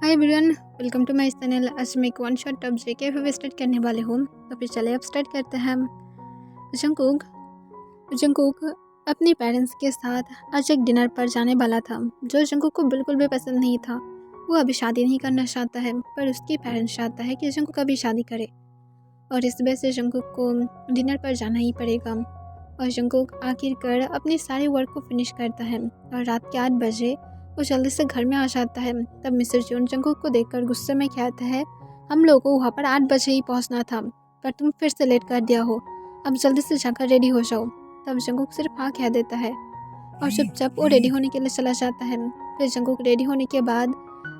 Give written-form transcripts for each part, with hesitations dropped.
Hi everyone, welcome to my channel. आज मैं एक one shot top JK start करने वाले हूँ। तो फिर चले अब स्टार्ट करते हैं। जंगकुक जंगकुक अपने पेरेंट्स के साथ आज एक डिनर पर जाने वाला था, जो जंगकुक को बिल्कुल भी पसंद नहीं था। वो अभी शादी नहीं करना चाहता है, पर उसके पेरेंट्स चाहता है कि जंगकुक अभी शादी करे, और इस वजह से जंगकुक को डिनर पर जाना ही पड़ेगा। और जंगकुक आखिरकार अपनी सारी वर्क को फिनिश करता है और रात के 8 बजे वो जल्दी से घर में आ जाता है। तब मिस्टर जून जंगकुक को देखकर गुस्से में कहता है, हम लोगों को वहाँ पर 8 बजे ही पहुँचना था, पर तुम फिर से लेट कर दिया हो। अब जल्दी से जाकर रेडी हो जाओ। तब जंगकुक सिर्फ हाँ कह देता है और चुपचाप वो रेडी होने के लिए चला जाता है। फिर जंगकुक रेडी होने के बाद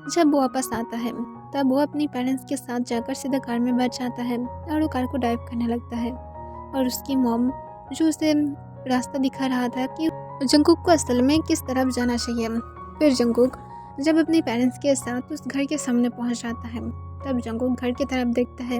जब वो वापस आता है, तब वो अपने पेरेंट्स के साथ जाकर सीधा कार में बैठ जाता है और वो कार को ड्राइव करने लगता है। और उसकी मॉम जो उसे रास्ता दिखा रहा था कि जंगकुक को असल में किस तरफ जाना चाहिए। फिर जंगकुक जब अपने पेरेंट्स के साथ उस घर के सामने पहुंच जाता है, तब जंगकुक घर की तरफ देखता है,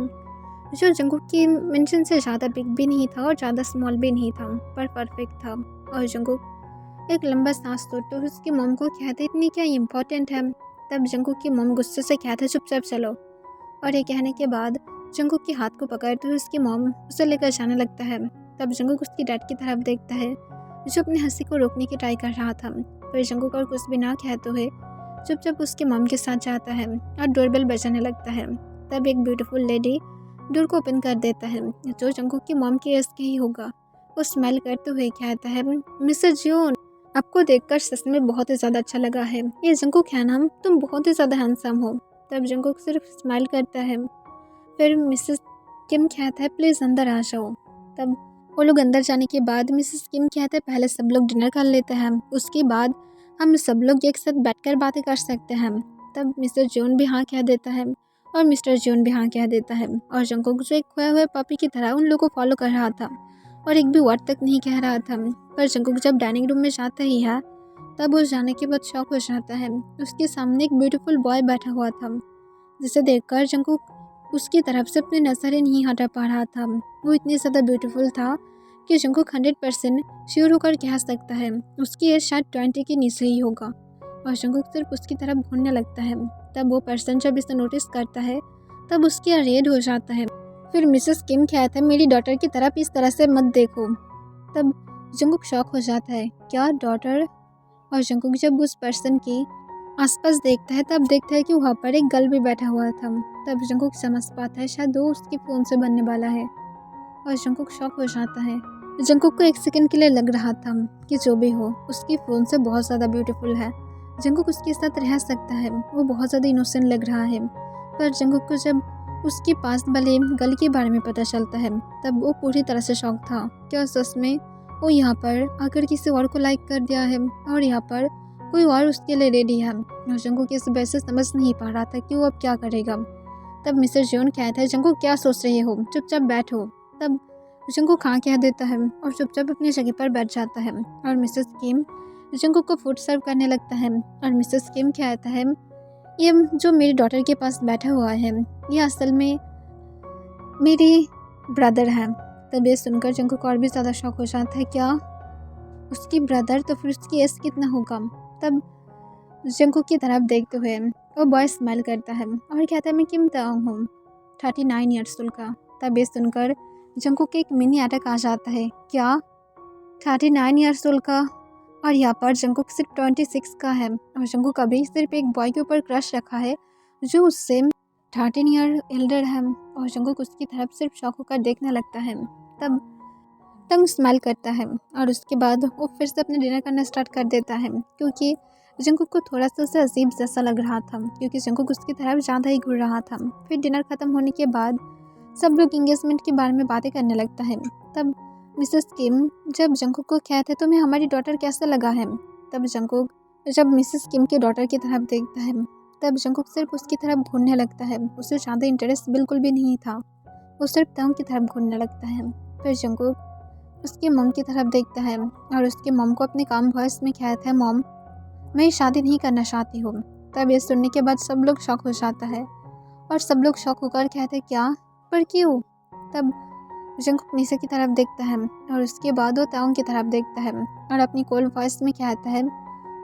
जो जंगकुक की मेंशन से ज़्यादा बिग भी नहीं था और ज़्यादा स्मॉल भी नहीं था, पर परफेक्ट था। और जंगकुक एक लंबा सांस तोड़ते हुए उसकी मॉम को कहते, इतनी क्या इम्पोर्टेंट है। तब जंगकुक की मॉम गुस्से से कहते, चुपचाप चलो। और ये कहने के बाद जंगकुक के हाथ को पकड़ते हुए उसकी मॉम उसे लेकर जाने लगता है। तब जंगकुक उसकी डैड की तरफ देखता है, जो अपनी हंसी को रोकने की ट्राई कर रहा था। फिर जंगकुक और कुछ भी ना कहते हुए चुपचाप उसके मॉम के साथ जाता है और डोरबेल बजाने लगता है। तब एक ब्यूटीफुल लेडी डोर को ओपन कर देता है, जो जंगकुक की मॉम की एज की ही होगा। वो स्माइल करते हुए कहता है, मिस्टर जून, आपको देखकर सच में बहुत ही ज़्यादा अच्छा लगा है। ये जंगकुक है ना, तुम बहुत ही ज़्यादा हैंडसम हो। तब जंगकुक सिर्फ स्माइल करता है। फिर मिसेस किम कहता है, प्लीज़ अंदर आ जाओ। तब वो लोग अंदर जाने के बाद मिसेस किम कहते हैं, पहले सब लोग डिनर कर लेते हैं, उसके बाद हम सब लोग एक साथ बैठकर बातें कर सकते हैं। तब मिस्टर जॉन भी हाँ कह देता है और मिस्टर जॉन भी हाँ कह देता है। और जंगकुक जो एक खोए हुए पपी की तरह उन लोगों को फॉलो कर रहा था और एक भी वर्ड तक नहीं कह रहा था। पर जंगकुक जब डाइनिंग रूम में जाता ही है, तब उस जाने के बाद शॉक हो जाता है। उसके सामने एक ब्यूटीफुल बॉय बैठा हुआ था, जिसे देखकर जंगकुक उसकी तरफ से अपनी नज़रें नहीं हटा पा रहा था। वो इतनी ज़्यादा ब्यूटीफुल था कि जंगकुक 100% श्योर होकर कह सकता है उसकी एज शायद 20 के नीचे ही होगा। और जंगकुक सिर्फ उसकी तरफ घूरने लगता है। तब वो पर्सन जब इसे नोटिस करता है, तब उसके रेड हो जाता है। फिर मिसेस किम कहता है, मेरी डॉटर की तरफ इस तरह से मत देखो। तब जंगकुक शॉक हो जाता है, क्या डॉटर? और जंगकुक जब उस पर्सन की आसपास देखता है, तब देखता है कि वहाँ पर एक गर्ल भी बैठा हुआ था। तब जंगकुक समझ पाता है शायद वो उसके फ़ोन से बनने वाला है, और जंगकुक शॉक हो जाता है। जंगकुक को एक सेकंड के लिए लग रहा था कि जो भी हो उसकी फ़ोन से बहुत ज़्यादा ब्यूटीफुल है, जंगकुक उसके साथ रह सकता है, वो बहुत ज़्यादा इनोसेंट लग रहा है। पर जंगकुक को जब उसके पास वाले गर्ल के बारे में पता चलता है, तब वो पूरी तरह से शॉक था। क्या सच में वो यहाँ पर आकर किसी और को लाइक कर दिया है और यहाँ पर कोई और उसके लिए रेडी है। और जंगकुक इस वजह से समझ नहीं पा रहा था कि वो अब क्या करेगा। तब मिस्टर जॉन कहता है, जंगकुक क्या सोच रहे हो, चुपचाप बैठो। तब जंगकुक हाँ कह देता है और चुपचाप अपनी जगह पर बैठ जाता है। और मिसेस किम जंगकुक को फूड सर्व करने लगता है। और मिसेस किम कहता है, ये जो मेरी डॉटर के पास बैठा हुआ है, ये असल में मेरी ब्रदर है। तब ये सुनकर जंगकुक और भी ज़्यादा शॉक हो जाता है, क्या उसकी ब्रदर? तो फिर उसकी एज कितना होगा? तब जंगकुक की तरफ देखते हुए वो बॉय स्माइल करता है और कहता है, मैं किम तांग हूँ, 39 ईयर्स ओल्ड का। तब ये सुनकर जंगकुक के एक मिनी अटैक आ जाता है, क्या 39 ईयर्स ओल्ड का? और यहाँ पर जंगकुक सिर्फ 26 का है, और जंगकुक अभी सिर्फ एक बॉय के ऊपर क्रश रखा है जो उससे 13 ईयर एल्डर है। और जंगकुक उसकी तरफ सिर्फ शॉक होकर देखने लगता है। तब टंग स्माइल करता है और उसके बाद वो फिर से अपने डिनर करना स्टार्ट कर देता है, क्योंकि जंगकुक को थोड़ा सा उसे अजीब जैसा लग रहा था, क्योंकि जंगकुक उसकी तरफ ज़्यादा ही घूर रहा था। फिर डिनर ख़त्म होने के बाद सब लोग इंगेजमेंट के बारे में बातें करने लगता है। तब मिसेस किम जब जंगकुक को कहते, तुम्हें हमारी डॉटर कैसा लगा है? तब जंगकुक जब मिसेस किम के डॉटर की तरफ देखता है, तब जंगकुक सिर्फ उसकी तरफ घूरने लगता है। उसे ज़्यादा इंटरेस्ट बिल्कुल भी नहीं था, वो सिर्फ तंग की तरफ घूरने लगता है। फिर जंगकुक उसकी मॉम की तरफ देखता है और उसकी मॉम को अपने काम वॉइस में कहता है, मॉम मैं शादी नहीं करना चाहती हूँ। तब ये सुनने के बाद सब लोग शॉक हो जाता है और सब लोग शॉक होकर कहते, क्या, पर क्यों? तब जंगकुक नीचे की तरफ देखता है और उसके बाद वो ताउंग की तरफ देखता है और अपनी कोल्ड वॉइस में कहता है,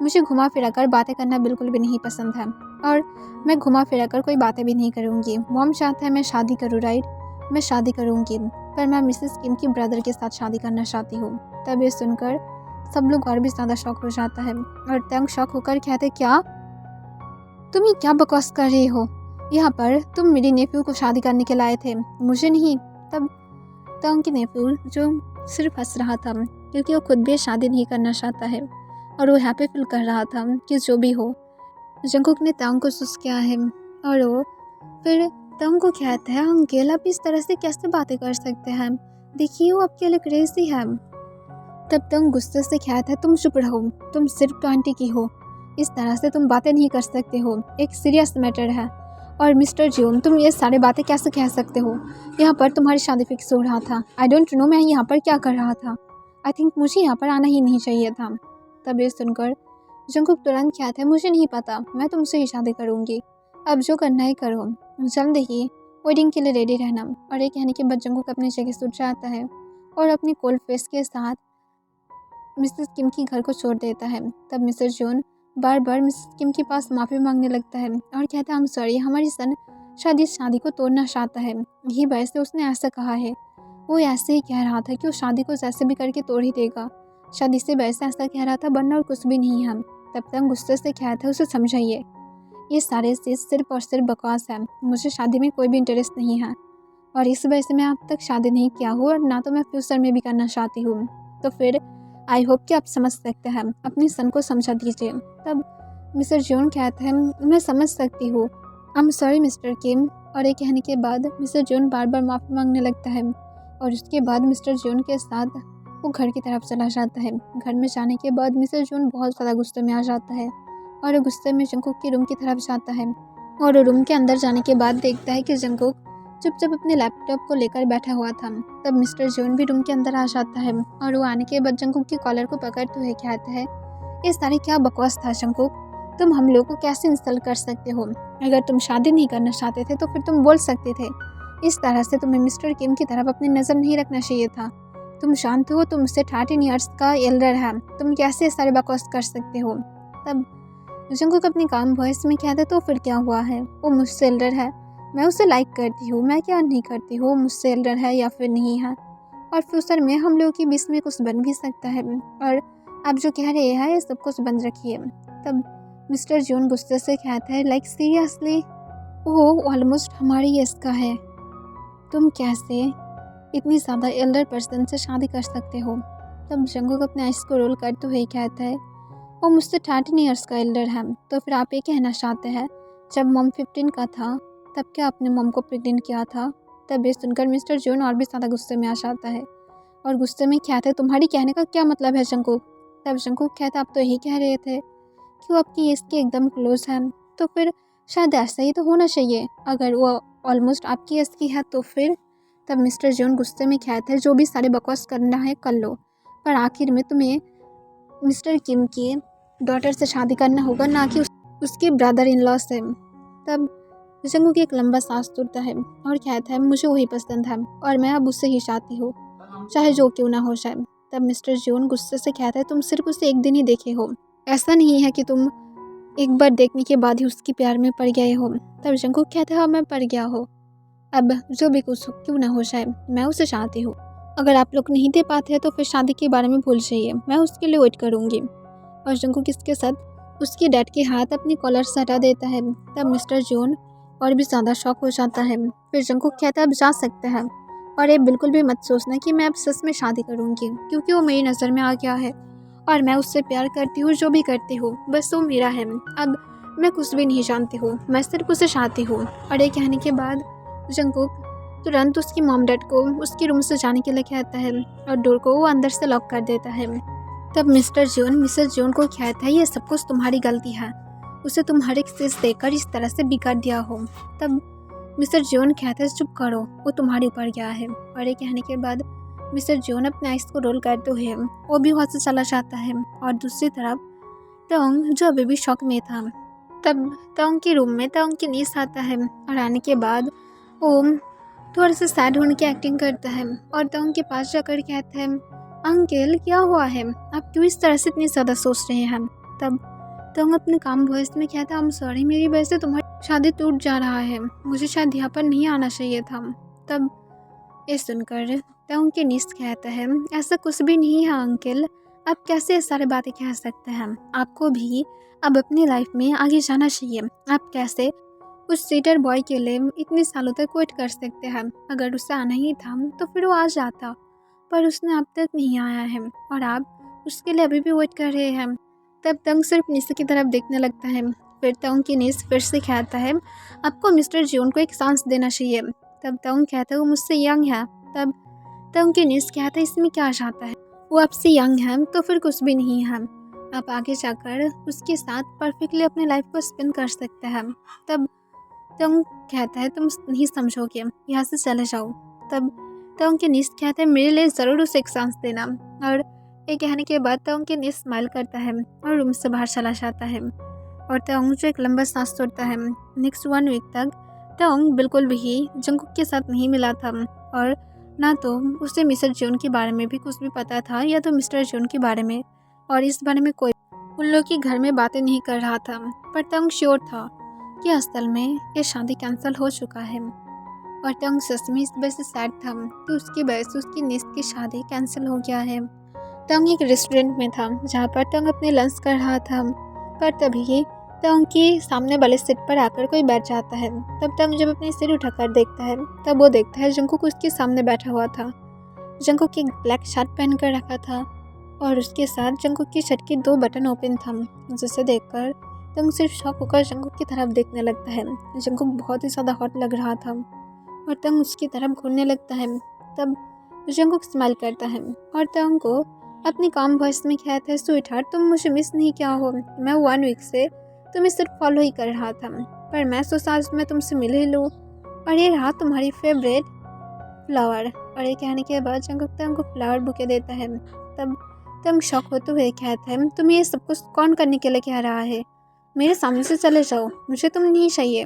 मुझे घुमा फिरा कर बातें करना बिल्कुल भी नहीं पसंद है। और मैं घुमा फिरा कर कोई बातें भी नहीं करूँगी। मॉम चाहता है मैं शादी करूँ, राइट? मैं शादी करूँगी, पर मैं मिसेस किम की ब्रदर के साथ शादी करना चाहती हूँ। तब ये सुनकर सब लोग और भी ज़्यादा शॉक हो जाता है और तंग शॉक होकर कहते, क्या तुम ये क्या बकवास कर रही हो? यहाँ पर तुम मेरे नेफ्यू को शादी करने के लाए थे, मुझे नहीं। तब तंग की नेफ्यू जो सिर्फ हंस रहा था क्योंकि वो खुद भी शादी नहीं करना चाहता है और वो हैप्पी फील कर रहा था कि जो भी हो। जंगकुक ने तंग को सुस किया है और वो फिर तंग को कहता है, अंकेल आप इस तरह से कैसे बातें कर सकते हैं? देखिए वो आपके लिए क्रेजी है। तब तंग गुस्से से कहता है, तुम चुप रहो, तुम सिर्फ 20 की हो, इस तरह से तुम बातें नहीं कर सकते हो, एक सीरियस मैटर है। और मिस्टर जियोन तुम ये सारी बातें कैसे कह सकते हो? यहाँ पर तुम्हारी शादी फिक्स हो रहा था। आई डोंट नो मैं यहाँ पर क्या कर रहा था। आई थिंक मुझे यहाँ पर आना ही नहीं चाहिए था। तब ये सुनकर जंगकुक तुरंत कहता है, मुझे नहीं पता, मैं तुमसे ही शादी करूँगी, अब जो करना है करो, जल्द ही वेडिंग के लिए रेडी रहना। और ये कहने के बाद जंगकुक अपनी जगह से उठ जाता है और अपनी कोल्ड फेस के साथ मिसेस किम के घर को छोड़ देता है। तब मिस्टर जॉन बार बार मिसेस किम के पास माफ़ी मांगने लगता है और कहता है, हम सॉरी, हमारी सन शायद इस शादी को तोड़ना चाहता है, यही वजह से उसने ऐसा कहा है। वो ऐसे ही कह रहा था कि वो शादी को जैसे भी करके तोड़ ही देगा, शायद इसी वजह से ऐसा कह रहा था, वरना और कुछ भी नहीं है। तब तक गुस्से से कहता है, उसे समझाइए, ये सारे चीज़ सिर्फ और सिर्फ बकवास है, मुझे शादी में कोई भी इंटरेस्ट नहीं है और इस वजह से मैं अब तक शादी नहीं किया हूँ और ना तो मैं फ्यूचर में भी करना चाहती हूँ। तो फिर आई होप कि आप समझ सकते हैं, अपनी सन को समझा दीजिए। तब मिस्टर जॉन कहते हैं, मैं समझ सकती हूँ, आई एम सॉरी मिस्टर किम। और ये कहने के बाद मिस्टर जॉन बार बार माफ़ी मांगने लगता है और उसके बाद मिस्टर जॉन के साथ वो घर की तरफ चला जाता है। घर में जाने के बाद मिस्टर जॉन बहुत ज़्यादा गुस्से में आ जाता है और वो गुस्से में जंगकुक के रूम की तरफ जाता है और रूम के अंदर जाने के बाद देखता है कि जंगकुक चुपचाप अपने लैपटॉप को लेकर बैठा हुआ था। तब मिस्टर जॉन भी रूम के अंदर आ जाता है और वो आने के बाद जंगकुक की कॉलर को पकड़ते हुए कहता है, ये सारी क्या बकवास था जंगकुक, तुम हम लोग को कैसे इंसल्ट कर सकते हो? अगर तुम शादी नहीं करना चाहते थे तो फिर तुम बोल सकते थे, इस तरह से तुम्हें मिस्टर किम की तरफ अपनी नज़र नहीं रखना चाहिए था। तुम जानते हो तुम उससे 13 ईयर्स का एल्डर है, तुम कैसे ये सारे बकवास कर सकते हो? तब जंगकुक अपनी काम वॉइस में कहता है, तो फिर क्या हुआ है, वो मुझसे एल्डर है, मैं उसे लाइक करती हूँ, मैं क्या नहीं करती हूँ, मुझसे एल्डर है या फिर नहीं है, और फ्यूचर में हम लोगों के बीच में कुछ बन भी सकता है, और आप जो कह रहे हैं ये सब कुछ बंद रखिए। तब मिस्टर जॉन गुस्से से कहता है, लाइक सीरियसली, वो ऑलमोस्ट हमारी एज का है, तुम कैसे इतनी ज़्यादा एल्डर पर्सन से शादी कर सकते हो? तब जंगकुक अपने आइस को रोल करते हुए कहता है, वो मुझसे 13 ईयर्स का एल्डर है, तो फिर आप ये कहना चाहते हैं जब मॉम 15 का था तब क्या आपने मॉम को प्रेग्नेंट किया था? तब ये सुनकर मिस्टर जॉन और भी ज़्यादा गुस्से में आ जाता है और गुस्से में कहता है, तुम्हारी कहने का क्या मतलब है जंगकुक? तब जंगकुक कहता है, आप तो यही कह रहे थे कि वो आपकी एज के एकदम क्लोज है, तो फिर शायद ऐसा ही तो होना चाहिए, अगर वो ऑलमोस्ट आपकी एज की है तो फिर। तब मिस्टर जॉन गुस्से में कहते हैं, जो भी सारे बकवास करना है कर लो, पर आखिर में तुम्हें मिस्टर किम की डॉटर से शादी करना होगा, ना कि उसके ब्रदर इन लॉ से। तब जंगकुक एक लंबा सांस तोड़ता है और कहता है, मुझे वही पसंद है और मैं अब उससे ही चाहती हूँ, चाहे जो क्यों ना हो जाए। तब मिस्टर जॉन गुस्से से कहता है, तुम सिर्फ उसे एक दिन ही देखे हो, ऐसा नहीं है कि तुम एक बार देखने के बाद ही उसके प्यार में पड़ गए हो। तब जंगकुक कहता है, हाँ मैं पड़ गया हो, अब जो भी कुछ क्यों ना हो जाए मैं उसे चाहती हूँ, अगर आप लोग नहीं दे पाते हैं तो फिर शादी के बारे में भूल जाइए, मैं उसके लिए वेट करूँगी। और जंगकुक इसके साथ उसके डैड के हाथ अपनी कॉलर से हटा देता है। तब मिस्टर जॉन और भी ज़्यादा शॉक हो जाता है। फिर जंगकुक कहता है, अब जा सकते हैं, और ये बिल्कुल भी मत सोचना कि मैं अब सच में शादी करूँगी, क्योंकि वो मेरी नज़र में आ गया है और मैं उससे प्यार करती हूँ, जो भी करती हूँ बस वो मेरा है, अब मैं कुछ भी नहीं जानती हूँ, मैं सिर्फ उसे चाहती हूँ। और ये कहने के बाद जंगकुक तुरंत उसकी मॉम डैड को उसके रूम से जाने के लिए कहता है और डोर को वो अंदर से लॉक कर देता है। तब मिस्टर जॉन मिसेस जॉन को कहता है, ये सब कुछ तुम्हारी गलती है, उसे तुम हर एक चीज़ देकर इस तरह से बिगाड़ दिया हो। तब मिस्टर जॉन कहता है, चुप करो, वो तुम्हारे ऊपर गया है। और ये कहने के बाद मिस्टर जॉन अपने आइस को रोल करते हुए वो भी वहाँ से चला जाता है। और दूसरी तरफ तोंग, जो अभी भी शॉक में था, तब तोंग के रूम में तोंग की नींद आता है और आने के बाद ओम थोड़ा सा सैड होने की एक्टिंग करता है और तोंग के पास जाकर कहता है, अंकल क्या हुआ है, आप क्यों इस तरह से इतनी ज़्यादा सोच रहे हैं? तब तंग अपने काम वॉइस में कहता है, आई एम सॉरी, मेरी वजह से तुम्हारी शादी टूट जा रहा है, मुझे शायद यहाँ पर नहीं आना चाहिए था। तब ये सुनकर तंग के निस कहता है, ऐसा कुछ भी नहीं है अंकल, आप कैसे ये सारी बातें कह सकते हैं, आपको भी अब अपनी लाइफ में आगे जाना चाहिए। आप कैसे उस सीटर बॉय के लिए इतने सालों तक वेट कर सकते हैं, अगर उसे आना ही था तो फिर वो आ जाता, पर उसने अब तक नहीं आया है और आप उसके लिए अभी भी वेट कर रहे हैं। तब तंग सिर्फ निस की तरफ देखने लगता है। फिर तंग की निस फिर से कहता है, आपको मिस्टर जॉन को एक चांस देना चाहिए। तब तंग कहता है, वो मुझसे यंग है। तब तंग की निस कहता है, इसमें क्या चाहता है, वो आपसे यंग है तो फिर कुछ भी नहीं है, आप आगे जाकर उसके साथ परफेक्टली अपनी लाइफ को स्पेंड कर सकते हैं। तब तंग कहता है, तुम नहीं समझोगे, यहाँ से चले जाओ। तब तंग के निस कहता है, मेरे लिए ज़रूर उसे एक चांस देना। और ये कहने के बाद तंग के निस स्माइल करता है और रूम से बाहर चला जाता है। और तंग जो एक लंबा सांस छोड़ता है। नेक्स्ट 1 वीक तक तंग बिल्कुल भी जंगकुक के साथ नहीं मिला था और ना तो उसे मिस्टर जॉन के बारे में भी कुछ भी पता था या तो मिस्टर जॉन के बारे में, और इस बारे में कोई उन लोग के घर में बातें नहीं कर रहा था। पर तंग श्योर था कि असल में ये शादी कैंसिल हो चुका है। और तंग सच में इस वजह से सैड था कि उसकी वजह से उसकी निस की शादी कैंसिल हो गया है। तंग एक रेस्टोरेंट में था जहाँ पर तंग अपने लंच कर रहा था, पर तभी तंग के सामने वाले सीट पर आकर कोई बैठ जाता है। तब तंग जब अपनी सिर उठाकर देखता है तब वो देखता है जंगकुक उसके सामने बैठा हुआ था। जंगकुक एक ब्लैक शर्ट पहनकर रखा था और उसके साथ जंगकुक की शर्ट के 2 बटन ओपन था, जिसे देखकर तंग सिर्फ शॉक होकर जंगकुक की तरफ देखने लगता है। जंगकुक बहुत ही ज़्यादा हॉट लग रहा था और तंग उसकी तरफ घूरने लगता है। तब जंगकुक स्माइल करता है और तंग को अपनी काम वॉइस में कहता है, स्वीट हार्ट, तुम मुझे मिस नहीं किया हो, मैं 1 वीक से तुम्हें सिर्फ फॉलो ही कर रहा था, पर मैं सोचा आज मैं तुमसे मिल ही लूँ, और ये रहा तुम्हारी फेवरेट फ्लावर। और ये कहने के बाद जंगकुक तंग को फ्लावर बुके देता है। तब तंग शॉक होते हुए कहता है, तुम्हें ये सब कुछ कौन करने के लिए कह रहा है, मेरे सामने से चले जाओ, मुझे तुम नहीं चाहिए।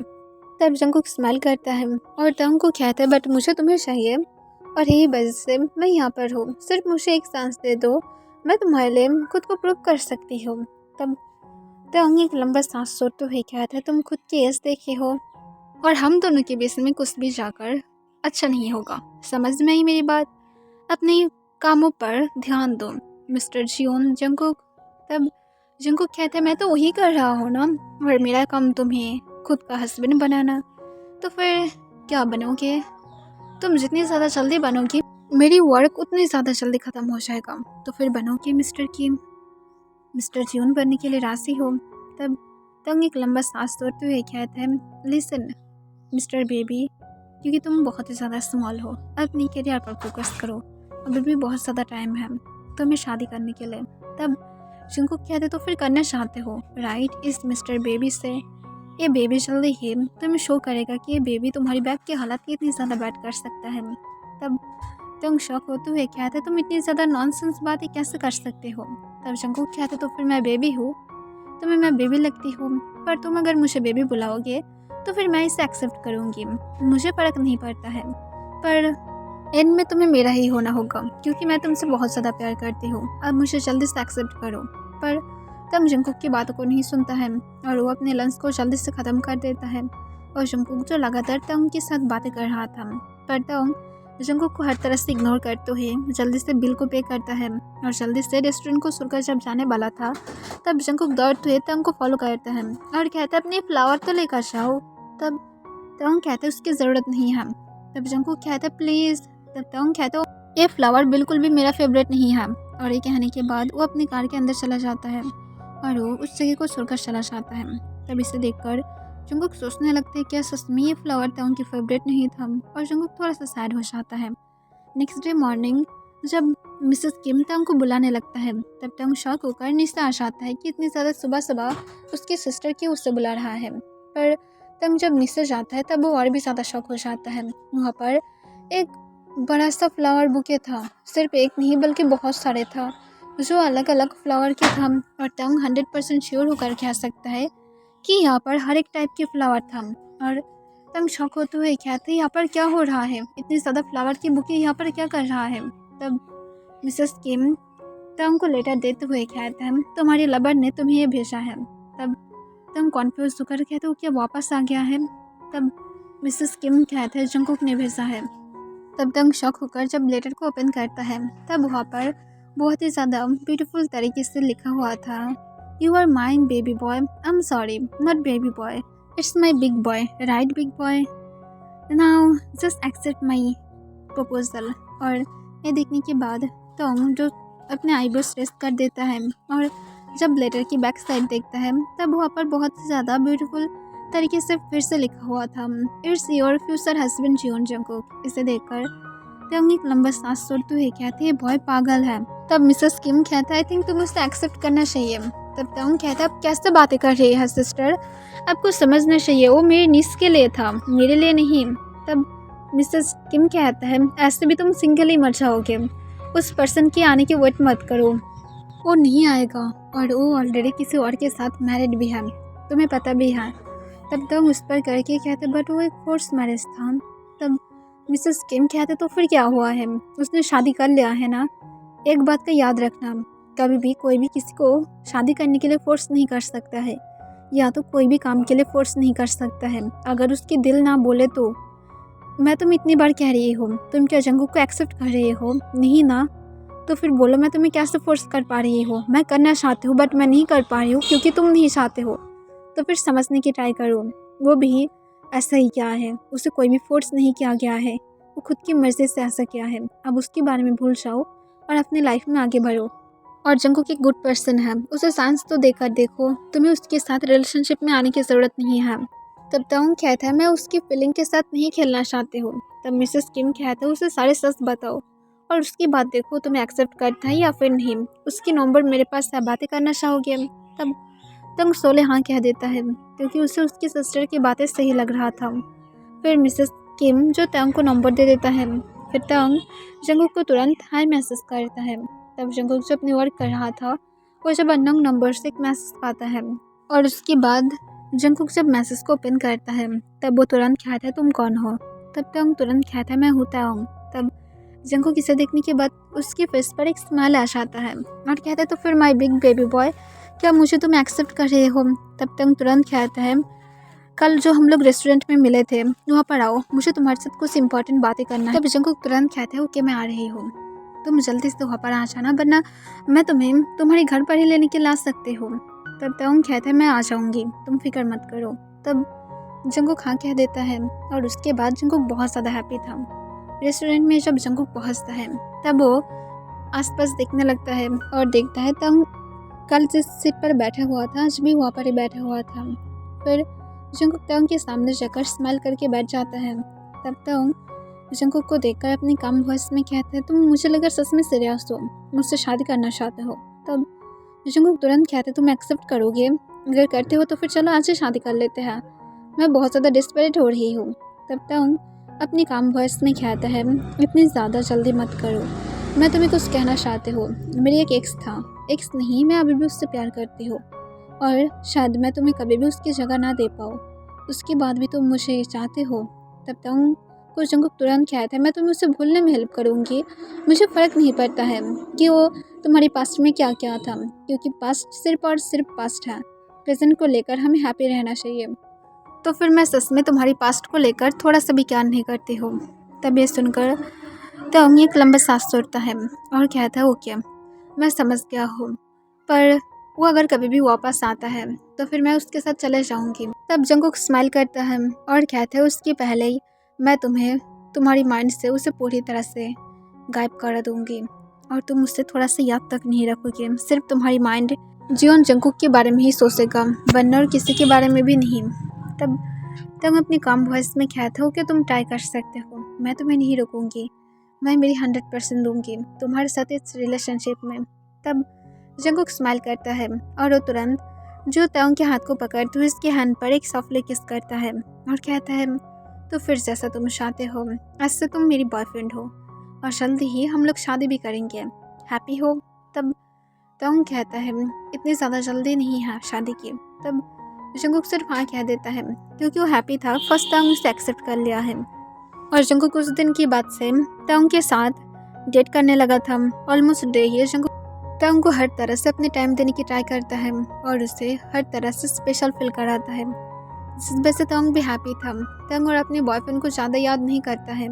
तब जंगकुक स्माइल करता है और तंग को कहता है, बट मुझे तुम्हें चाहिए और यही वजह से मैं यहाँ पर हूँ, सिर्फ मुझे एक चांस दे दो, मैं तुम्हारे लिए खुद को प्रूव कर सकती हूँ। तब तंग एक लंबा सांस छोड़ते हुए कहता है, तुम खुद की एज देखे हो और हम दोनों के बीच में कुछ भी जाकर अच्छा नहीं होगा, समझ में आई मेरी बात, अपने कामों पर ध्यान दो मिस्टर जियोन। जंगकुक तब जंगकुक कहता है, मैं तो वही कर रहा हूँ ना, और मेरा काम तुम्हें खुद का हस्बैंड बनाना, तो फिर क्या बनोगे, तुम जितनी ज़्यादा जल्दी बनोगी मेरी वर्क उतनी ज़्यादा जल्दी ख़त्म हो जाएगा, तो फिर बनोगे मिस्टर किम, मिस्टर जियोन बनने के लिए राजी हो। तब तंग एक लंबा सांस छोड़ते हुए कहता है, लिसन मिस्टर बेबी, क्योंकि तुम बहुत ही ज़्यादा स्मॉल हो, अपनी करियर पर फोकस करो, अभी भी बहुत ज़्यादा टाइम है तुम्हें शादी करने के लिए। तब जंगकुक कहते, तो फिर करना चाहते हो राइट इस मिस्टर बेबी से, ये बेबी जल्दी ही तुम्हें शो करेगा कि ये बेबी तुम्हारी बैग की हालत कितनी ज़्यादा बैड कर सकता है। तब तंग शौक होते हुए कहते, तुम इतनी ज़्यादा नॉनसेंस बातें कैसे कर सकते हो। तब जंगकुक कहते, तो फिर मैं बेबी हूँ, तुम्हें मैं बेबी लगती हूँ, पर तुम अगर मुझे बेबी बुलाओगे तो फिर मैं इसे एक्सेप्ट करूँगी, मुझे फ़र्क नहीं पड़ता है, पर एंड में तुम्हें मेरा ही होना होगा, क्योंकि मैं तुमसे बहुत ज़्यादा प्यार करती हूँ, अब मुझे जल्दी से एक्सेप्ट करो। पर तंग जंगकुक की बातों को नहीं सुनता है और वो अपने लंच को जल्दी से ख़त्म कर देता है। और जंगकुक जो लगातार तंग के साथ बातें कर रहा था, पर तंग जंगकुक को हर तरह से इग्नोर करते हुए जल्दी से बिल को पे करता है और जल्दी से रेस्टोरेंट को छोड़कर जब जाने वाला था तब जंगकुक दौड़ते हुए तंग को फॉलो करता है और कहता है, अपने फ्लावर तो लेकर जाओ। तब तंग कहते, उसकी ज़रूरत नहीं है। तब जंगकुक कहता है, प्लीज़। तब तंग कहता है, ये फ्लावर बिल्कुल भी मेरा फेवरेट नहीं है। और ये कहने के बाद वो अपनी कार के अंदर चला जाता है और वो उस जगह को छोड़कर चला जाता है। तब इसे देखकर जंगकुक सोचने लगता है, क्या सच में ये फ्लावर तंग की फेवरेट नहीं था, और जंगकुक थोड़ा सा सैड हो जाता है। नेक्स्ट डे मॉर्निंग जब मिसेस किम तंग को बुलाने लगता है तब तंग शॉक होकर नीचे आ जाता है कि इतनी ज़्यादा सुबह सुबह उसकी सिस्टर क्यों उससे बुला रहा है। पर तंग जब नीचे जाता है तब वो और भी ज़्यादा शॉक हो जाता है। वहाँ पर एक बड़ा सा फ्लावर बुके था, सिर्फ एक नहीं बल्कि बहुत सारे था, जो अलग अलग फ्लावर के था। और तंग 100% श्योर होकर कह सकता है कि यहाँ पर हर एक टाइप के फ्लावर था। और तंग शॉक होते हुए कहते हैं, यहाँ पर क्या हो रहा है, इतनी ज़्यादा फ्लावर की बुके यहाँ पर क्या कर रहा है। तब मिसेस किम तंग को लेटर देते हुए कहते हैं, तुम्हारे लवर ने तुम्हें ये भेजा है। तब तंग कॉन्फ्यूज होकर कहते वो क्या वापस आ गया है। तब मिसेस किम कहते हैं जंगकुक ने भेजा है। तब तंग शॉक होकर जब लेटर को ओपन करता है तब वहाँ पर बहुत ही ज़्यादा ब्यूटीफुल तरीके से लिखा हुआ था, you are mine baby boy, I am sorry not baby boy, it's my big boy, right big boy, now just accept my proposal. और ये देखने के बाद तंग जो अपने आईब्रोज रेस्ट कर देता है और जब लेटर की बैक साइड देखता है तब वहाँ पर बहुत ही ज़्यादा ब्यूटीफुल तरीके से फिर से लिखा हुआ था, it's your future husband Jeon Jungkook. इसे देखकर तंग एक लंबा सांस छोड़ते हुए कहते हैं बॉय पागल है। तब मिसेस किम कहता है आई थिंक तुम्हें उसे एक्सेप्ट करना चाहिए। तब तंग कहता है अब कैसे बातें कर रही है सिस्टर, आपको समझना चाहिए वो मेरी नीस के लिए था, मेरे लिए नहीं। तब मिसेस किम कहता है ऐसे भी तुम सिंगल ही मर जाओगे, उस पर्सन के आने की वेट मत करो, वो नहीं आएगा और वो ऑलरेडी किसी और के साथ मैरिड भी है, तुम्हें पता भी है। तब तंग उस पर करके कहते बट वो एक फोर्स मैरिज था। तब मिसेस किम कहते तो फिर क्या हुआ है, उसने शादी कर लिया है ना। एक बात का याद रखना, कभी भी कोई भी किसी को शादी करने के लिए फोर्स नहीं कर सकता है, या तो कोई भी काम के लिए फोर्स नहीं कर सकता है। अगर उसकी दिल ना बोले तो मैं तुम इतनी बार कह रही हो, तुम क्या जंगकुक को एक्सेप्ट कर रही हो, नहीं ना, तो फिर बोलो मैं तुम्हें कैसे फोर्स कर पा रही हो, मैं करना चाहती हूँ बट मैं नहीं कर पा रही हूँ क्योंकि तुम नहीं चाहते हो, तो फिर समझने की ट्राई करो। वो भी ऐसा ही क्या है, उसे कोई भी फोर्स नहीं किया गया है, वो खुद की मर्जी से ऐसा किया है। अब उसके बारे में भूल जाओ और अपनी लाइफ में आगे बढ़ो। और जंगकुक एक गुड पर्सन है, उसे चांस तो देकर देखो, तुम्हें उसके साथ रिलेशनशिप में आने की ज़रूरत नहीं है। तब तंग कहता है मैं उसकी फीलिंग के साथ नहीं खेलना चाहती हूँ। तब मिसेस किम कहता है उसे सारे सच बताओ और उसकी बात देखो तुम्हें एक्सेप्ट करता है या फिर नहीं, उसकी नंबर मेरे पास है, बातें करना चाहोगे। तब तंग सोले हाँ कह देता है क्योंकि उसे उसकी सिस्टर की बातें सही लग रहा था। फिर मिसेस किम जो तंग को नंबर दे देता है, फिर तंग जंगकुक को तुरंत हाई मैसेज करता है। तब जंगकुक जब अपनी वर्क कर रहा था वो जब अननोन नंबर से एक मैसेज पाता है और उसके बाद जंगकुक जब मैसेज को ओपन करता है तब वो तुरंत कहता है तुम कौन हो। तब तंग तुरंत कहता है मैं हूँ तंग। तब जंगकुक इसे देखने के बाद उसके फेस पर एक स्माइल आ जाता है और कहता है तो फिर माय बिग बेबी बॉय क्या मुझे तुम एक्सेप्ट कर रहे हो। तब तंग तुरंत कहता है कल जो हम लोग रेस्टोरेंट में मिले थे वहाँ पर आओ, मुझे तुम्हारे साथ कुछ इंपॉर्टेंट बातें करना है। तब जंगकुक तुरंत कहता है ओके मैं आ रही हूँ, तुम जल्दी से वहाँ पर आ जाना वरना मैं तुम्हें तुम्हारे घर पर ही लेने के ला सकते हो। तब तंग कहता है मैं आ जाऊँगी, तुम फिक्र मत करो। तब जंगकुक हाँ कह देता है और उसके बाद जंगकुक बहुत ज़्यादा हैप्पी था। रेस्टोरेंट में जब जंगकुक पहुँचता है तब वो आसपास देखने लगता है और देखता है तंग कल जिस सीट पर बैठा हुआ था आज भी वहाँ पर ही बैठा हुआ था। फिर जंगकुक तंग के सामने जाकर स्माइल करके बैठ जाता है। तब तंग जंगकुक को देखकर अपनी काम वॉइस में कहते हैं तुम मुझे लगा सच में सीरियस हो, मुझसे शादी करना चाहते हो। तब जंगकुक तुरंत कहते तुम एक्सेप्ट करोगे, अगर करते हो तो फिर चलो आज ही शादी कर लेते हैं, मैं बहुत ज़्यादा डिस्परेट हो रही हूँ। तब तंग अपनी काम वॉइस में कहता है इतनी ज़्यादा जल्दी मत करो, मैं तुम्हें कुछ कहना चाहती हूँ। मेरी एक एक्स था, एक्स नहीं मैं अभी भी उससे प्यार करती हूँ और शायद मैं तुम्हें कभी भी उसकी जगह ना दे पाऊँ, उसके बाद भी तुम मुझे चाहते हो। तब तंग को जंगकुक तुरंत कहता है मैं तुम्हें उसे भूलने में हेल्प करूँगी, मुझे फ़र्क नहीं पड़ता है कि वो तुम्हारी पास्ट में क्या क्या था, क्योंकि पास्ट सिर्फ और सिर्फ पास्ट है, प्रेजेंट को लेकर हमें हैप्पी रहना चाहिए। तो फिर मैं सच में तुम्हारी पास्ट को लेकर थोड़ा सा भी प्यार नहीं करती हूँ। तब ये सुनकर तंग एक लंबा सांस छोड़ता है और कहता है ओके मैं समझ गया हूँ, पर वो अगर कभी भी वापस आता है तो फिर मैं उसके साथ चले जाऊँगी। तब जंगकुक स्माइल करता है और कहता है उसके पहले ही मैं तुम्हें तुम्हारी माइंड से उसे पूरी तरह से गायब कर दूँगी और तुम उससे थोड़ा सा याद तक नहीं रखोगे, सिर्फ तुम्हारी माइंड जियोन जंगकुक के बारे में ही सोचेगा वरना और किसी के बारे में भी नहीं। तब तंग अपनी काम वॉइस में कहता हो कि तुम ट्राई कर सकते हो, मैं तुम्हें नहीं रोकूंगी, मैं मेरी 100% दूंगी तुम्हारे साथ इस रिलेशनशिप में। तब जंगकुक स्माइल करता है और वो तुरंत जो तंग के हाथ को पकड़ते हुए उसके हैंड पर एक सॉफ्टली किस करता है और कहता है तो फिर जैसा तुम चाहते हो, आज से तुम मेरी बॉयफ्रेंड हो और जल्दी ही हम लोग शादी भी करेंगे, हैप्पी हो। तब तंग कहता है इतनी ज़्यादा जल्दी नहीं है शादी की। तब जंगकुक सिर्फ हाँ कह देता है क्योंकि वो हैप्पी था, फर्स्ट तंग उसे एक्सेप्ट कर लिया है। और जंगकुक उस दिन की बात से तंग के साथ डेट करने लगा था। ऑलमोस्ट डे ही तंग को हर तरह से अपने टाइम देने की ट्राई करता है और उसे हर तरह से स्पेशल फील कराता है। इस वजह से तंग भी हैप्पी था। तंग और अपने बॉयफ्रेंड को ज़्यादा याद नहीं करता है,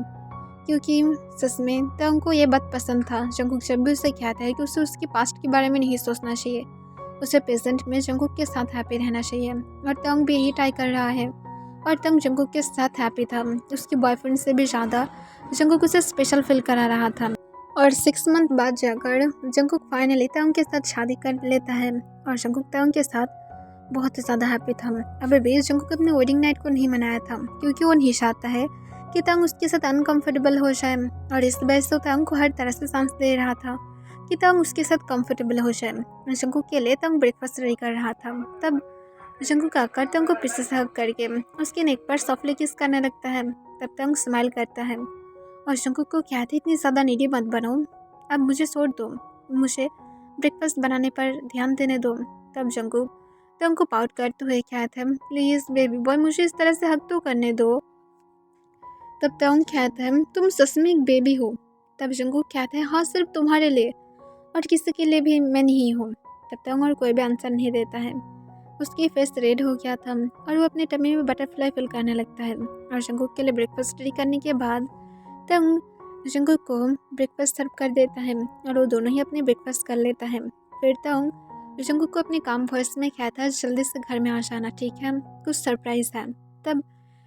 क्योंकि सच में तंग को ये बात पसंद था। जंगकुक जब भी उसे कहता है कि उसे उसके पास्ट के बारे में नहीं सोचना चाहिए, उसे प्रेजेंट में जंगकुक के साथ हैप्पी रहना चाहिए, और तंग भी यही ट्राई कर रहा है। और तंग जंगकुक के साथ हैप्पी था। उसके बॉयफ्रेंड से भी ज़्यादा जंगकुक उसे स्पेशल फील करा रहा था। और 6 मंथ बाद जाकर जंगकुक फाइनली तंग के साथ शादी कर लेता है, और जंगकुक तंग के साथ बहुत ही ज़्यादा हैप्पी था। अभी भी जंगकुक अपने वेडिंग नाइट को नहीं मनाया था, क्योंकि वो नहीं चाहता है कि तंग उसके साथ अनकंफर्टेबल हो जाए, और इस वजह से तंग को हर तरह से चांस दे रहा था कि तंग उसके साथ कंफर्टेबल हो जाए। जंगकुक के लिए तंग ब्रेकफास्ट रेडी कर रहा था। तब जंगकुक आकर तंग को पीछे से हग करके उसके नेक पर सॉफ्टली किस करने लगता है। तब तंग स्माइल करता है और जंगकुक को कहते इतनी ज़्यादा नीडी मत बनो, अब मुझे छोड़ दो, मुझे ब्रेकफास्ट बनाने पर ध्यान देने दो। तब जंगकुक तंग को पाउट करते हुए कहते हैं, प्लीज़ बेबी बॉय मुझे इस तरह से हग तो करने दो। तब तंग कहता है, तुम सच में एक बेबी हो। तब जंगकुक कहता है, हाँ सिर्फ तुम्हारे लिए और किसी के लिए भी मैं नहीं हूँ। तब तंग और कोई भी आंसर नहीं देता है। उसकी फेस रेड हो गया था और वो अपने टमी में बटरफ्लाई फील करने लगता है। और जंगकुक के लिए ब्रेकफास्ट रेडी करने के बाद तंग जंगकुक को ब्रेकफास्ट सर्व कर देता है और वो दोनों ही अपने ब्रेकफास्ट कर लेता है। फिर तंग जंगकुक को अपने काम वॉइस में कहता है, जल्दी से घर में आ जाना, ठीक है, कुछ सरप्राइज़ है। तब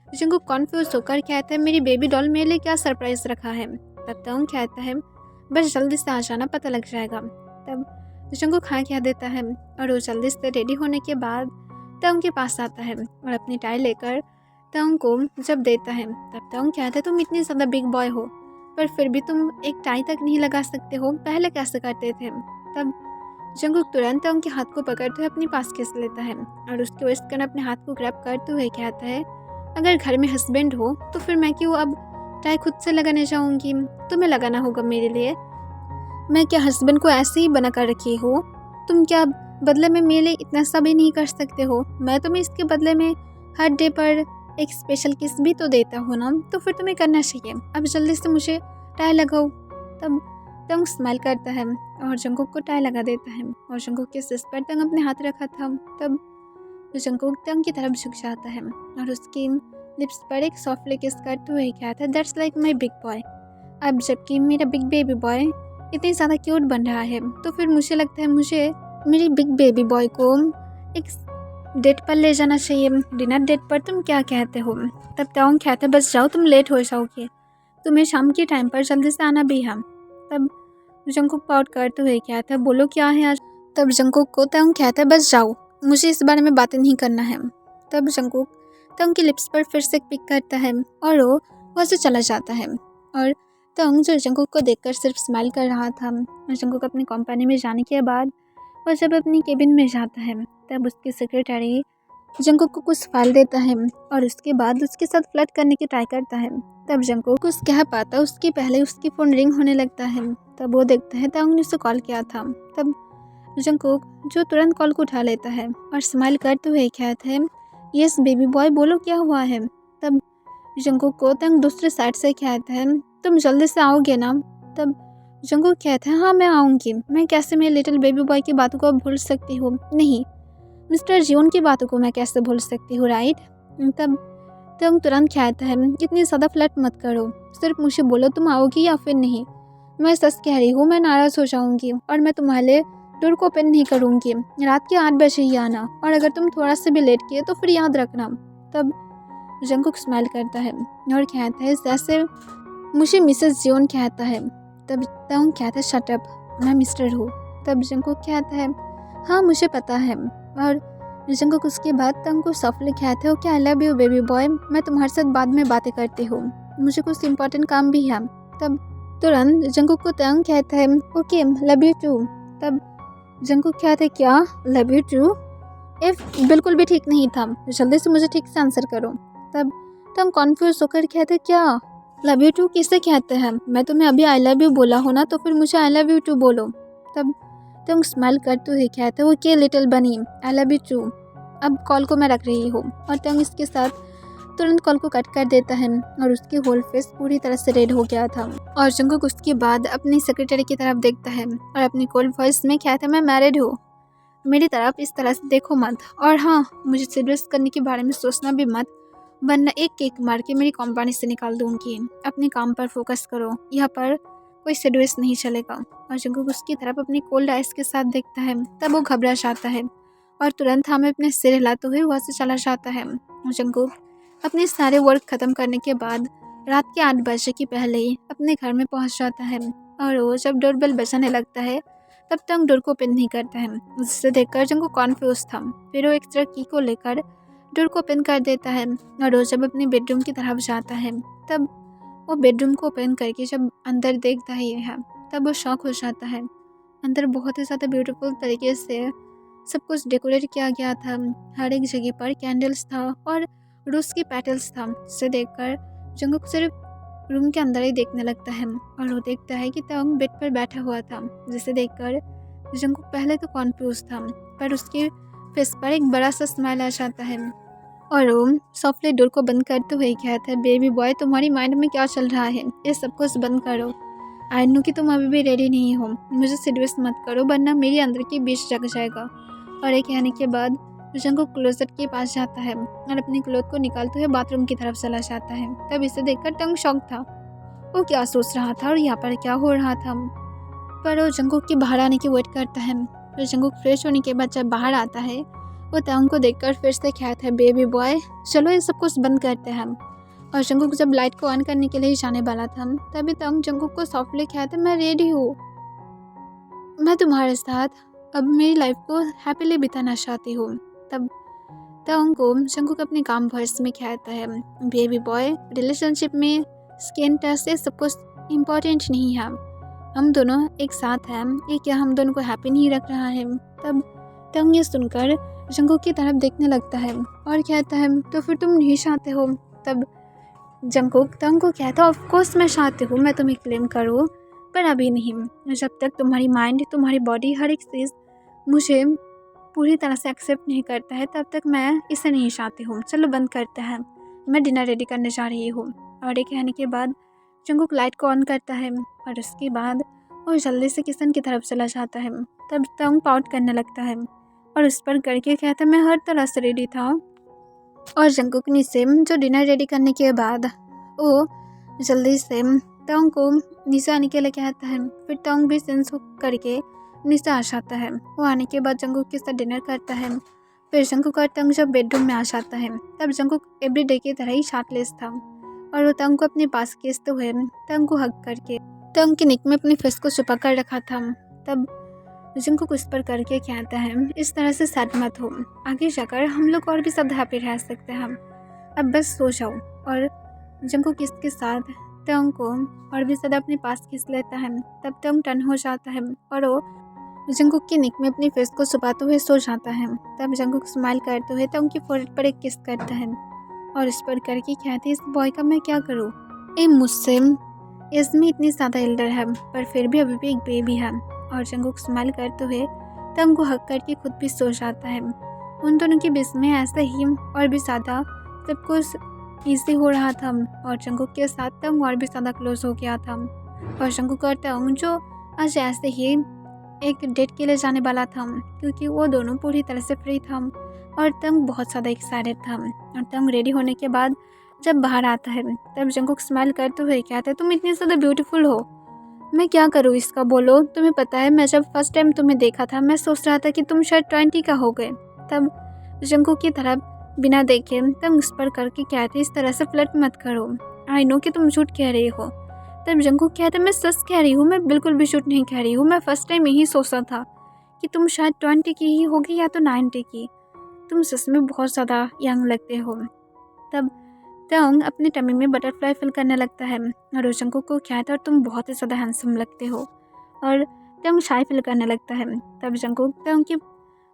जंगकुक कॉन्फ्यूज होकर कहता है, मेरी बेबी डॉल मेरे लिए क्या सरप्राइज रखा है। तब तंग कहता है, बस जल्दी से आ जाना, पता लग जाएगा। तब जंगकुक हाँ कह देता है और वो जल्दी से रेडी होने के बाद तंग के पास आता है और अपनी टाई लेकर तंग को जब देता है। तब तंग कहता है, तुम इतनी ज़्यादा बिग बॉय हो पर फिर भी तुम एक टाई तक नहीं लगा सकते हो, पहले कैसे करते थे। तब जंगकुक तुरंत तंग के हाथ को पकड़ते हुए अपने पास खींच लेता है और उसके वेस्ट कर अपने हाथ को ग्रैब करते हुए कहता है, अगर घर में हस्बैंड हो तो फिर मैं क्यों अब टाई खुद से लगाने जाऊंगी, तुम्हें लगाना होगा मेरे लिए। मैं क्या हस्बैंड को ऐसे ही बना कर रखी हो, तुम क्या बदले में मेरे लिए इतना सा भी नहीं कर सकते हो। मैं तुम्हें इसके बदले में हर डे पर एक स्पेशल किस भी तो देता हूँ ना, तो फिर तुम्हें करना चाहिए, अब जल्दी से मुझे टाई लगाओ। तब तंग स्माइल करता है और जंगकुक को टाई लगा देता है और जंगकुक के सिर पर तंग अपने हाथ रखा था। तब जंगकुक तंग की तरफ झुक जाता है और उसकी लिप्स पर एक सॉफ्टली किस करते हुए कहता है, that's like my big boy. अब जबकि मेरा बिग बेबी बॉय इतनी ज़्यादा क्यूट बन रहा है, तो फिर मुझे लगता है मुझे मेरी बिग बेबी बॉय को एक डेट पर ले जाना चाहिए, डिनर डेट पर, तुम क्या कहते हो। तब तंग कहता है, बस जाओ, तुम लेट हो जाओगे, तुम्हें शाम के टाइम पर जल्दी से आना भी है। तब जंगकुक पाउट करते हुए कहता है, बोलो क्या है आज। तब जंगकुक को तंग कहता है, बस जाओ, मुझे इस बारे में बातें नहीं करना है। तब जंगकुक तंग की लिप्स पर फिर से पिक करता है और वो वहाँ से चला जाता है। और तंग जो जंगकुक को देखकर सिर्फ स्माइल कर रहा था। और जंगकुक अपनी कंपनी में जाने के बाद वो जब अपनी केबिन में जाता है तब उसकी सेक्रेटरी जंगकुक को कुछ फाइल देता है और उसके बाद उसके साथ फ्लर्ट करने की ट्राई करता है। तब जंगकुक कुछ कह पाता उसके पहले उसकी फ़ोन रिंग होने लगता है। तब वो देखता है तंग ने उसे कॉल किया था। तब जंगकुक जो तुरंत कॉल को उठा लेता है और स्माइल करते हुए कहता है, यस बेबी बॉय, बोलो क्या हुआ है। तब जंगकुक को तंग दूसरे साइड से कहता है, तुम जल्दी से आओगे ना। तब जंगकुक कहता है, हाँ मैं आऊँगी, मैं कैसे मेरे लिटिल बेबी बॉय की बातों को भूल सकती हूँ, नहीं मिस्टर जियोन की बातों को मैं कैसे भूल सकती हूँ, राइट। तब तंग तुरंत कहता है, इतनी ज़्यादा फ्लर्ट मत करो, सिर्फ मुझे बोलो तुम आओगी या फिर नहीं। मैं सच कह रही हूँ, मैं नाराज़ हो जाऊँगी और मैं तुम्हारे डोर को ओपन नहीं करूँगी, रात के 8 बजे ही आना, और अगर तुम थोड़ा सा भी लेट किए तो फिर याद रखना। तब जंगकुक स्माइल करता है और कहता है, जैसे मुझे मिसेस जियोन कहता है। तब तंग कहता है, शट अप, मैं मिस्टर हूँ। तब जंगकुक कहता है, हाँ मुझे पता है। और जंगकुक उसके बाद तंग को सॉफ्टली कहता है, okay I love you baby boy, मैं तुम्हारे साथ बाद में बातें करती हूँ, मुझे कुछ इम्पोर्टेंट काम भी है। तब तुरंत जंगकुक को तंग कहता है, ओके लव यू टू। तब जंगकुक कहता है, क्या लव यू टू, बिल्कुल भी ठीक नहीं था, जल्दी से मुझे ठीक से आंसर करो। तब तंग कॉन्फ्यूज होकर कहते, क्या लव यू टू किसे कहते हैं, मैं तुम्हें अभी आई लव यू बोला हो ना, तो फिर मुझे आई लव यू टू बोलो। तब तंग स्माइल करते हुए कहते, वो के लिटिल बनी, आई लव यू टू, अब कॉल को मैं रख रही हूँ। और तंग इसके साथ तुरंत कॉल को कट कर देता है और उसकी होल फेस पूरी तरह से रेड हो गया था। और जंगकुक उसके बाद अपनी सेक्रेटरी की तरफ देखता है और अपनी कोल्ड वॉइस में कहता है, मैं मैरिड हूँ, मेरी तरफ इस तरह से देखो मत, और हाँ, मुझे सीरियस करने के बारे में सोचना भी मत, वरना एक केक मार के मेरी कंपनी से निकाल दूंगी। अपने काम पर फोकस करो, यहाँ पर कोई सीरियस नहीं चलेगा। और जंगकुक उसकी तरफ अपनी कोल्ड आइस के साथ देखता है, तब वो घबरा जाता है और तुरंत हमें अपने सिर हिलाते हुए वहाँ से चला जाता है। जंगकुक अपने सारे वर्क खत्म करने के बाद रात के 8 बजे के पहले ही अपने घर में पहुंच जाता है और वो जब डोरबेल बजाने लगता है तब तक डोर को ओपन नहीं करता है, जिसे देखकर जंगकुक कॉन्फ्यूज था। फिर वो एक तरह की को लेकर डोर को ओपन कर देता है और वो जब अपने बेडरूम की तरफ जाता है तब वो बेडरूम को ओपन करके जब अंदर देखता है तब वो शॉक हो जाता है। अंदर बहुत ही ज़्यादा ब्यूटीफुल तरीके से सब कुछ डेकोरेट किया गया था, हर एक जगह पर कैंडल्स था और रोज के पेटल्स था, जिसे देखकर जंगकुक सिर्फ रूम के अंदर ही देखने लगता है और वो देखता है कि तंग बेड पर बैठा हुआ था, जिसे देखकर जंगकुक पहले तो कॉन्फ्यूज था पर उसके फेस पर एक बड़ा सा स्माइल आ जाता है और वो सॉफ्टली डोर को बंद करते हुए कहता है, बेबी बॉय, तुम्हारी माइंड में क्या चल रहा है, ये सब कुछ बंद करो। आई नो कि तुम अभी भी रेडी नहीं हो, मुझे सीरियस मत करो वरना मेरी अंदर की बीच जग जाएगा। और ये कहने के बाद जंगकुक क्लोजेट के पास जाता है और अपनी क्लोथ को निकालते हुए बाथरूम की तरफ चला जाता है। तब इसे देखकर टंग शॉक था, वो क्या सोच रहा था और यहाँ पर क्या हो रहा था। पर वो जंगकुक के बाहर आने की वेट करता है। फिर जंगकुक फ्रेश होने के बाद जब बाहर आता है वो तंग को देखकर फिर से कहता है, बेबी बॉय, चलो ये सब कुछ बंद करते हैं। और जंगकुक जब लाइट को ऑन करने के लिए जाने वाला था तभी तंग जंगकुक को सॉफ्टली कहता है, मैं रेडी हूँ, मैं तुम्हारे साथ अब मेरी लाइफ को हैप्पीली बिताना चाहती हूँ। तब तंग को जंगकुक अपने काम भर्स में कहता है, बेबी बॉय, रिलेशनशिप में स्किन टच से सब कुछ इम्पोर्टेंट नहीं है, हम दोनों एक साथ हैं, ये क्या हम दोनों को हैप्पी नहीं रख रहा है। तब तंग ये सुनकर जंगकुक की तरफ देखने लगता है और कहता है, तो फिर तुम नहीं चाहते हो। तब जंगकुक तंग को कहता है, ऑफ कोर्स मैं चाहती हूँ, मैं तुम्हें क्लेम करूँ, पर अभी नहीं, जब तक तुम्हारी माइंड, तुम्हारी बॉडी, हर एक चीज़ मुझे पूरी तरह से एक्सेप्ट नहीं करता है तब तक मैं इसे नहीं चाहती हूँ। चलो बंद करते हैं, मैं डिनर रेडी करने जा रही हूँ। और ये कहने के बाद जंगकुक लाइट को ऑन करता है और उसके बाद वो जल्दी से किचन की तरफ चला जाता है। तब तंग पाउट करने लगता है और उस पर करके कहता है, मैं हर तरह से रेडी था। और जंगकुक नीचे जो डिनर रेडी करने के बाद वो जल्दी से तंग को नीचे आने के लिए कहता है। फिर तंग भी सेंस करके नीचे आ जाता है। वो आने के बाद जंगकुक के साथ डिनर करता है। फिर जंगकुक और तंग जब बेडरूम में आ जाता है तब जंगकुक एवरीडे की तरह ही शार्टलेस था और वो तंग को अपने पास खींचते हुए तंग को हग करके तंग के नेक में अपनी फेस को छुपा कर रखा था। तब जंगकुक उस पर करके कहता है, इस तरह से सैड मत हो, आगे जाकर हम लोग और भी ज़्यादा हैप्पी रह सकते हैं, अब बस सो जाओ। और जंगकुक इसके साथ तंग को और भी ज़्यादा अपने पास खींच लेता है। तब तंग टर्न हो जाता है और वो जंगकुक के नेक में अपनी फेस को छुपाते हुए सो जाता है। तब जंगकुक स्माइल करते हुए तंग की फोrehead पर एक किस करता है और इस पर करके कहते, इस बॉय का मैं क्या करूँ, ये मुझसे एज में इतनी ज़्यादा एल्डर है पर फिर भी अभी भी एक बेबी है। और जंगकुक स्माइल करते हुए तंग को हक करके खुद भी सो जाता है। उन दोनों के बीच में ऐसे ही और भी ज़्यादा सब कुछ ईजी हो रहा था और जंगकुक के साथ तंग और भी ज़्यादा क्लोज हो गया था। और जंगकुक और तंग जो आज ऐसे ही एक डेट के लिए जाने वाला था क्योंकि वो दोनों पूरी तरह से फ्री था और तंग बहुत ज़्यादा एक्साइटेड था। और तंग रेडी होने के बाद जब बाहर आता है तब जंगकुक स्माइल करते हुए कहता है, तुम इतनी ज़्यादा ब्यूटीफुल हो, मैं क्या करूँ इसका, बोलो। तुम्हें पता है मैं जब फर्स्ट टाइम तुम्हें देखा था मैं सोच रहा था कि तुम शायद 20 का हो गए। तब जंगकुक की तरफ बिना देखे तंग उस पर करके कहते, इस तरह से फ्लर्ट मत करो, आई नो कि तुम झूठ कह रही हो। तब जंगकुक कहता, मैं सच कह रही हूँ, मैं बिल्कुल भी झूठ नहीं कह रही हूँ, मैं फर्स्ट टाइम यही सोचा था कि तुम शायद 20 की ही होगी या तो 90 की, तुम सच में बहुत ज़्यादा यंग लगते हो। तब तंग अपने टमी में बटरफ्लाई फिल करने लगता है और जंगकुक को कहता है, और तुम बहुत ही ज़्यादा हैंडसम लगते हो। और तंग शाय फिल करने लगता है। तब जंगकुक तंग के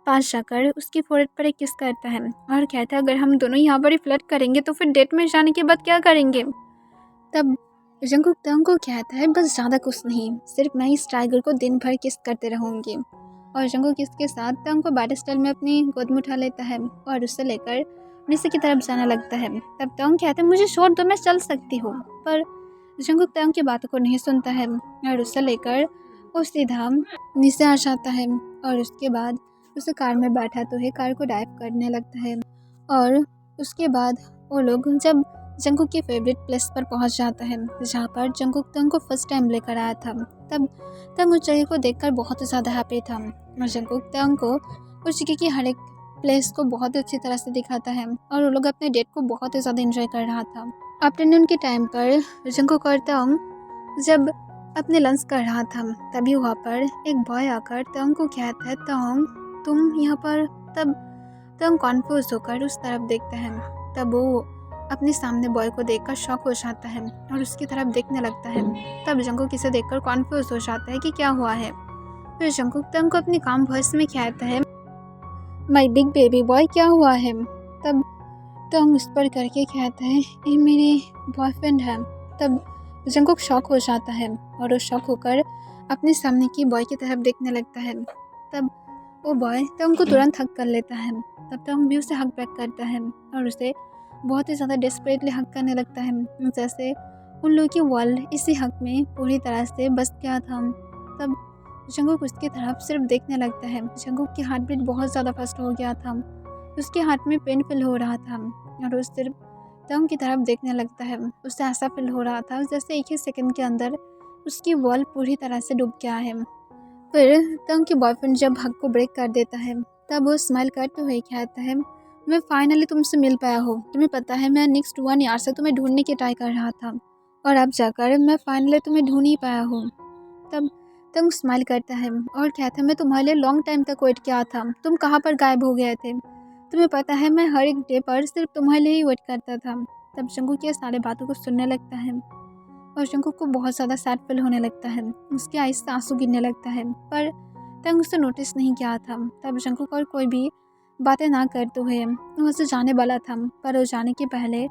पास जाकर उसकी फोrehead पर एक किस करता है और कहता है, अगर हम दोनों यहाँ पर ही फ्लर्ट करेंगे तो फिर डेट में जाने के बाद क्या करेंगे। तब जंगकुक तंग को कहता है, बस ज़्यादा कुछ नहीं, सिर्फ मैं इस टाइगर को दिन भर किस करते रहूँगी। और जंगकुक इसके साथ तंग को बैड स्टाइल में अपनी गोद में उठा लेता है और उससे लेकर नीचे की तरफ जाने लगता है। तब तंग कहते हैं मुझे छोड़ दो, मैं चल सकती हूँ। पर जंगकुक तंग की बातों को नहीं सुनता है और उससे लेकर वो सीधा नीचे आ जाता है और उसके बाद उसे कार में बैठा तो है, कार को ड्राइव करने लगता है। और उसके बाद वो लोग जब जंगकुक की फेवरेट प्लेस पर पहुंच जाता है जहाँ पर जंगकुक तंग को फर्स्ट टाइम लेकर आया था, तब तंग उस जगह को देखकर बहुत ज़्यादा हैप्पी था और जंगकुक तंग को उस जगह की हर एक प्लेस को बहुत अच्छी तरह से दिखाता है और वो लोग अपने डेट को बहुत ही ज़्यादा एंजॉय कर रहा था। आफ्टरनून के टाइम पर जंगकुक और तंग जब अपने लंच कर रहा था तभी वहाँ पर एक बॉय आकर तंग को कहता है तंग तुम यहाँ पर। तब तंग कॉन्फ्यूज होकर उस तरफ देखता है। तब वो अपने सामने बॉय को देखकर शॉक हो जाता है और उसकी तरफ देखने लगता है। तब जंगकुक इसे देखकर कॉन्फ्यूज हो जाता है कि क्या हुआ है। फिर जंगकुक तंग को अपनी काम वॉइस में कहता है माय बिग बेबी बॉय क्या हुआ है। तब तंग उस पर करके कहता है ये मेरे बॉयफ्रेंड है। तब जंगकुक शॉक हो जाता है और वो शॉक होकर अपने सामने की बॉय की तरफ देखने लगता है। तब वो बॉय तंग को तुरंत हक कर लेता है। तब तंग भी उसे हक बैक करता है और उसे बहुत ही ज़्यादा डेस्परेटली हक करने लगता है, जैसे उन लोगों की वर्ल्ड इसी हक में पूरी तरह से बस गया था। तब जंगकुक उसकी तरफ सिर्फ देखने लगता है। जंगकुक की हार्ट बीट बहुत ज़्यादा फास्ट हो गया था, उसके हार्ट में पेन फील हो रहा था और वो सिर्फ तंग की तरफ देखने लगता है। उससे ऐसा फील हो रहा था जैसे एक ही सेकंड के अंदर उसकी वर्ल्ड पूरी तरह से डूब गया है। फिर तंग की बॉयफ्रेंड जब हक को ब्रेक कर देता है तब वो स्माइल करते हुए कहता है मैं फाइनली तुमसे मिल पाया हूँ। तुम्हें पता है मैं नेक्स्ट 1 ईयर से तुम्हें ढूंढने की ट्राई कर रहा था और अब जाकर मैं फाइनली तुम्हें ढूंढ ही पाया हूँ। तब तंग स्माइल करता है और कहता है मैं तुम्हारे लिए लॉन्ग टाइम तक वेट किया था, तुम कहाँ पर गायब हो गए थे। तुम्हें पता है मैं हर एक डे पर सिर्फ तुम्हारे लिए ही वेट करता था। तब जंगकुक की सारे बातों को सुनने लगता है और जंगकुक को बहुत ज़्यादा सैड फील होने लगता है, उसके आईज से आंसू गिरने लगता है। पर तंग उसे नोटिस नहीं किया था। तब जंगकुक और कोई भी बातें ना करते हुए वहाँ से जाने वाला था, पर वो जाने के पहले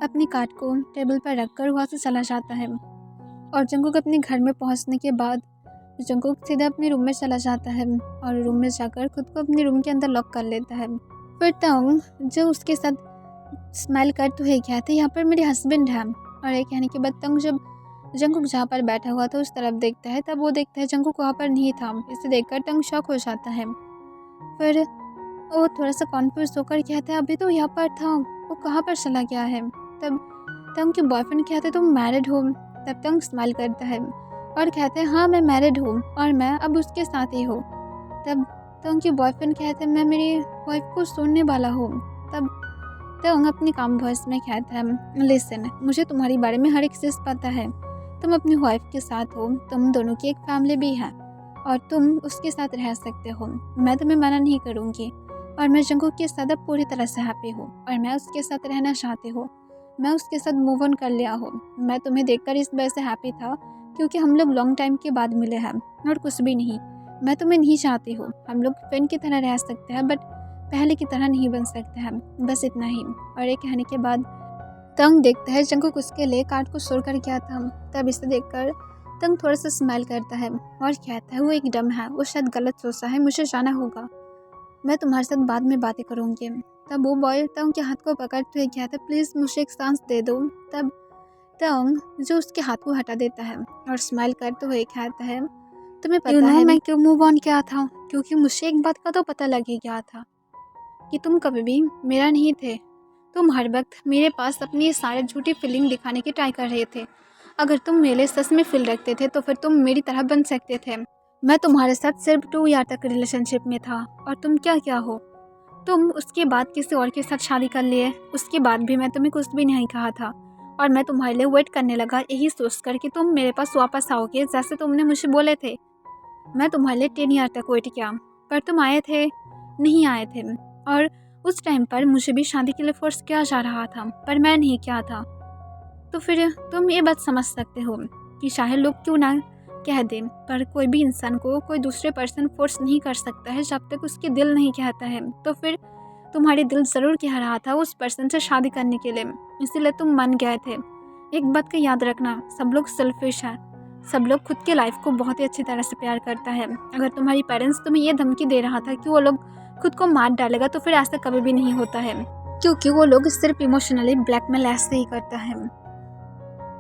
अपनी कार्ड को टेबल पर रखकर वहाँ से चला जाता है। और जंगकुक अपने घर में पहुँचने के बाद जंगकुक सीधा अपने रूम में चला जाता है और रूम में जाकर खुद को अपने रूम के अंदर लॉक कर लेता है। फिर तंग जो उसके साथ स्माइल करते हुए कहते यहाँ पर मेरे हस्बैंड हैं, और ये कहने के बाद तंग जब जंगकुक जहाँ पर बैठा हुआ था उस तरफ देखता है तब वो देखता है जंगकुक वहाँ पर नहीं था। इसे देखकर तंग शॉक हो जाता है। फिर वो थोड़ा सा कॉन्फ्यूज होकर कहता है अभी तो यहाँ पर था, वो कहाँ पर चला गया है। तब तंग के बॉयफ्रेंड कहते तुम मैरिड हो। तब तंग स्माइल करता है और कहते हैं हाँ मैं मैरिड हूँ और मैं अब उसके साथ ही हूँ। तब तंग के बॉयफ्रेंड कहते हैं मैं मेरी वाइफ को सुनने वाला हूँ। तब तंग अपनी काम वॉइस में कहता है लिसन मुझे तुम्हारे बारे में हर एक चीज़ पता है, तुम अपनी वाइफ के साथ हो, तुम दोनों की एक फैमिली भी है और तुम उसके साथ रह सकते हो, मैं तुम्हें मना नहीं करूँगी। और मैं जंगकुक के साथ अब पूरी तरह से हैप्पी हूँ और मैं उसके साथ रहना चाहती हूँ, मैं उसके साथ मूव ऑन कर लिया हूँ। मैं तुम्हें देखकर इस वजह से हैप्पी था क्योंकि हम लोग लॉन्ग टाइम के बाद मिले हैं और कुछ भी नहीं। मैं तुम्हें नहीं चाहती हूँ, हम लोग फ्रेंड की तरह रह सकते हैं बट पहले की तरह नहीं बन सकते हैं, बस इतना ही। और ये कहने के बाद तंग देखता है जंगकुक उसके लिए कार्ड को शोर कर गया था। तब इसे देखकर तंग थोड़ा सा स्माइल करता है और कहता है वो एक डम है, वो शायद गलत सोचा है, मुझे जाना होगा, मैं तुम्हारे साथ बाद में बातें करूँगी। तब वो बॉय तंग के हाथ को पकड़ते हुए कहता है प्लीज़ मुझे एक चांस दे दो। तब तंग जो उसके हाथ को हटा देता है और स्माइल करते हुए कहता है तुम्हें पता है मैं क्यों मूव ऑन किया था, क्योंकि मुझे एक बात का तो पता लग ही गया था कि तुम कभी भी मेरा नहीं थे। तुम हर वक्त मेरे पास अपनी ये सारे झूठी फीलिंग दिखाने की ट्राई कर रहे थे। अगर तुम मेरे सच में फील रखते थे तो फिर तुम मेरी तरह बन सकते थे। मैं तुम्हारे साथ सिर्फ 2 ईयर तक रिलेशनशिप में था और तुम क्या हो, तुम उसके बाद किसी और के साथ शादी कर लिए। उसके बाद भी मैं तुम्हें कुछ भी नहीं कहा था और मैं तुम्हारे लिए वेट करने लगा यही सोच कर कि तुम मेरे पास वापस आओगे जैसे तुमने मुझे बोले थे। मैं तुम्हारे लिए 10 ईयर तक वेट किया पर तुम आए थे नहीं आए थे, और उस टाइम पर मुझे भी शादी के लिए फोर्स किया जा रहा था पर मैं नहीं किया था। तो फिर तुम ये बात समझ सकते हो कि चाहे लोग क्यों ना कह दें पर कोई भी इंसान को कोई दूसरे पर्सन फोर्स नहीं कर सकता है जब तक उसके दिल नहीं कहता है। तो फिर तुम्हारे दिल ज़रूर कह रहा था उस पर्सन से शादी करने के लिए, इसीलिए तुम मान गए थे। एक बात का याद रखना, सब लोग सेल्फिश है, सब लोग खुद के लाइफ को बहुत ही अच्छी तरह से प्यार करता है। अगर तुम्हारी पेरेंट्स तुम्हें ये धमकी दे रहा था कि वो लोग खुद को मार डालेगा तो फिर ऐसा कभी भी नहीं होता है। क्योंकि वो लोग सिर्फ इमोशनली ब्लैकमेल ऐसे ही करता है।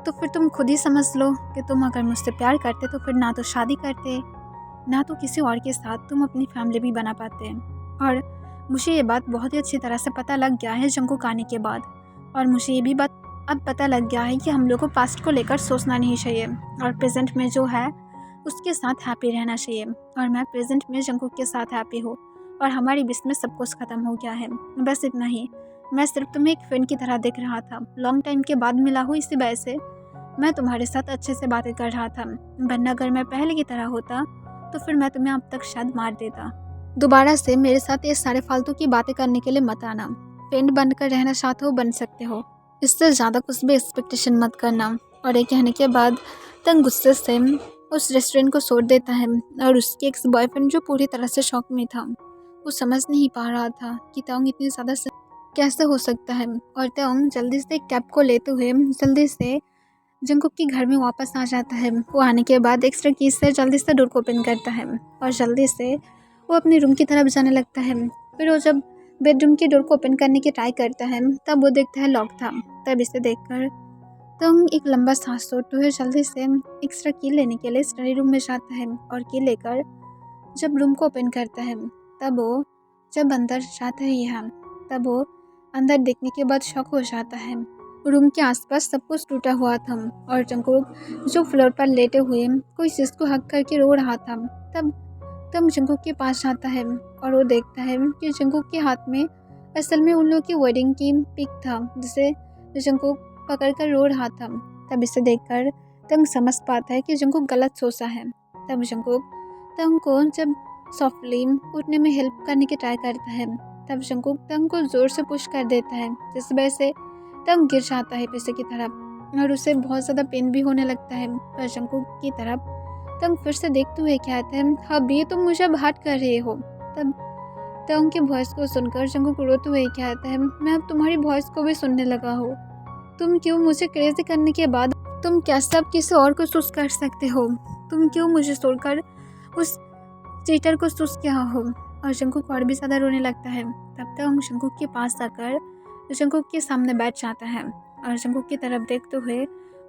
तो फिर तुम खुद ही समझ लो कि तुम अगर मुझसे प्यार करते तो फिर ना तो शादी करते, ना तो किसी और के साथ तुम अपनी फैमिली भी बना पाते। और मुझे ये बात बहुत ही अच्छी तरह से पता लग गया है जंगकुक आने के बाद। और मुझे ये भी बात अब पता लग गया है कि हम लोग को पास्ट को लेकर सोचना नहीं चाहिए और प्रेजेंट में जो है उसके साथ हैप्पी रहना चाहिए। और मैं प्रेजेंट में जंगकुक के साथ हैप्पी हूँ और हमारी बीच में सब कुछ ख़त्म हो गया है। बस इतना ही। मैं सिर्फ तुम्हें एक फ्रेंड की तरह देख रहा था। लॉन्ग टाइम के बाद मिला हूँ, इसी वजह से मैं तुम्हारे साथ अच्छे से बातें कर रहा था, वरना अगर मैं पहले की तरह होता तो फिर मैं तुम्हें अब तक शायद मार देता। दोबारा से मेरे साथ ये सारे फालतू की बातें करने के लिए मत आना। फ्रेंड बनकर रहना चाहते हो बन सकते हो, इससे ज़्यादा कुछ भी एक्सपेक्टेशन मत करना। और ये कहने के बाद तंग गुस्से से उस रेस्टोरेंट को छोड़ देता है। और उसके एक्स बॉयफ्रेंड जो पूरी तरह से शॉक में था, वो समझ नहीं पा रहा था कि तंग इतनी ज़्यादा कैसे हो सकता है। और तंग जल्दी से कैब को लेते हुए जल्दी से जंगकुक के घर में वापस आ जाता है। वो आने के बाद एक्स्ट्रा कीज से जल्दी से डोर को ओपन करता है और जल्दी से वो अपने रूम की तरफ जाने लगता है। फिर वो जब बेडरूम की डोर को ओपन करने की ट्राई करता है तब वो देखता है लॉक था। तब इसे देखकर तंग एक लंबा सांस छोड़ते हुए जल्दी से एक्स्ट्रा की लेने के लिए स्टडी रूम में जाता है और की लेकर जब रूम को ओपन करता है तब वो जब अंदर जाता है यहाँ तब वो अंदर देखने के बाद शॉक हो जाता है। रूम के आसपास सब कुछ टूटा हुआ था और जंगकुक जो फ्लोर पर लेटे हुए कोई चीज़ को हक करके रो रहा था। तब तब जंगकुक के पास जाता है और वो देखता है कि जंगकुक के हाथ में असल में उन लोगों की वेडिंग की पिक था जिसे जंगकुक पकड़कर रो रहा था। तब इसे देखकर तंग समझ पाता है कि जंगकुक गलत सोचा है। तब जंगकुक तंग को जब सॉफ्टली उठने में हेल्प करने की ट्राई करता है तब जंगकुक तंग को जोर से पुश कर देता है, जिस वजह से तंग गिर जाता है पीछे की तरफ और उसे बहुत ज़्यादा पेन भी होने लगता है। पर जंगकुक की तरफ तंग फिर से देखते हुए कहता है, अब ये तुम मुझे अब हर्ट कर रहे हो। तब तंग की वॉइस को सुनकर जंगकुक रोते हुए कहता है, मैं अब तुम्हारी वॉइस को भी सुनने लगा हूँ। तुम क्यों मुझे क्रेजी करने के बाद तुम कैसे अब किसी और को चूज कर सकते हो? तुम क्यों मुझे छोड़कर उस चीटर को चूज किया हो? और जंगकुक और भी ज़्यादा रोने लगता है। तब तक जंगकुक के पास आकर जंगकुक के सामने बैठ जाता है और जंगकुक की तरफ देखते हुए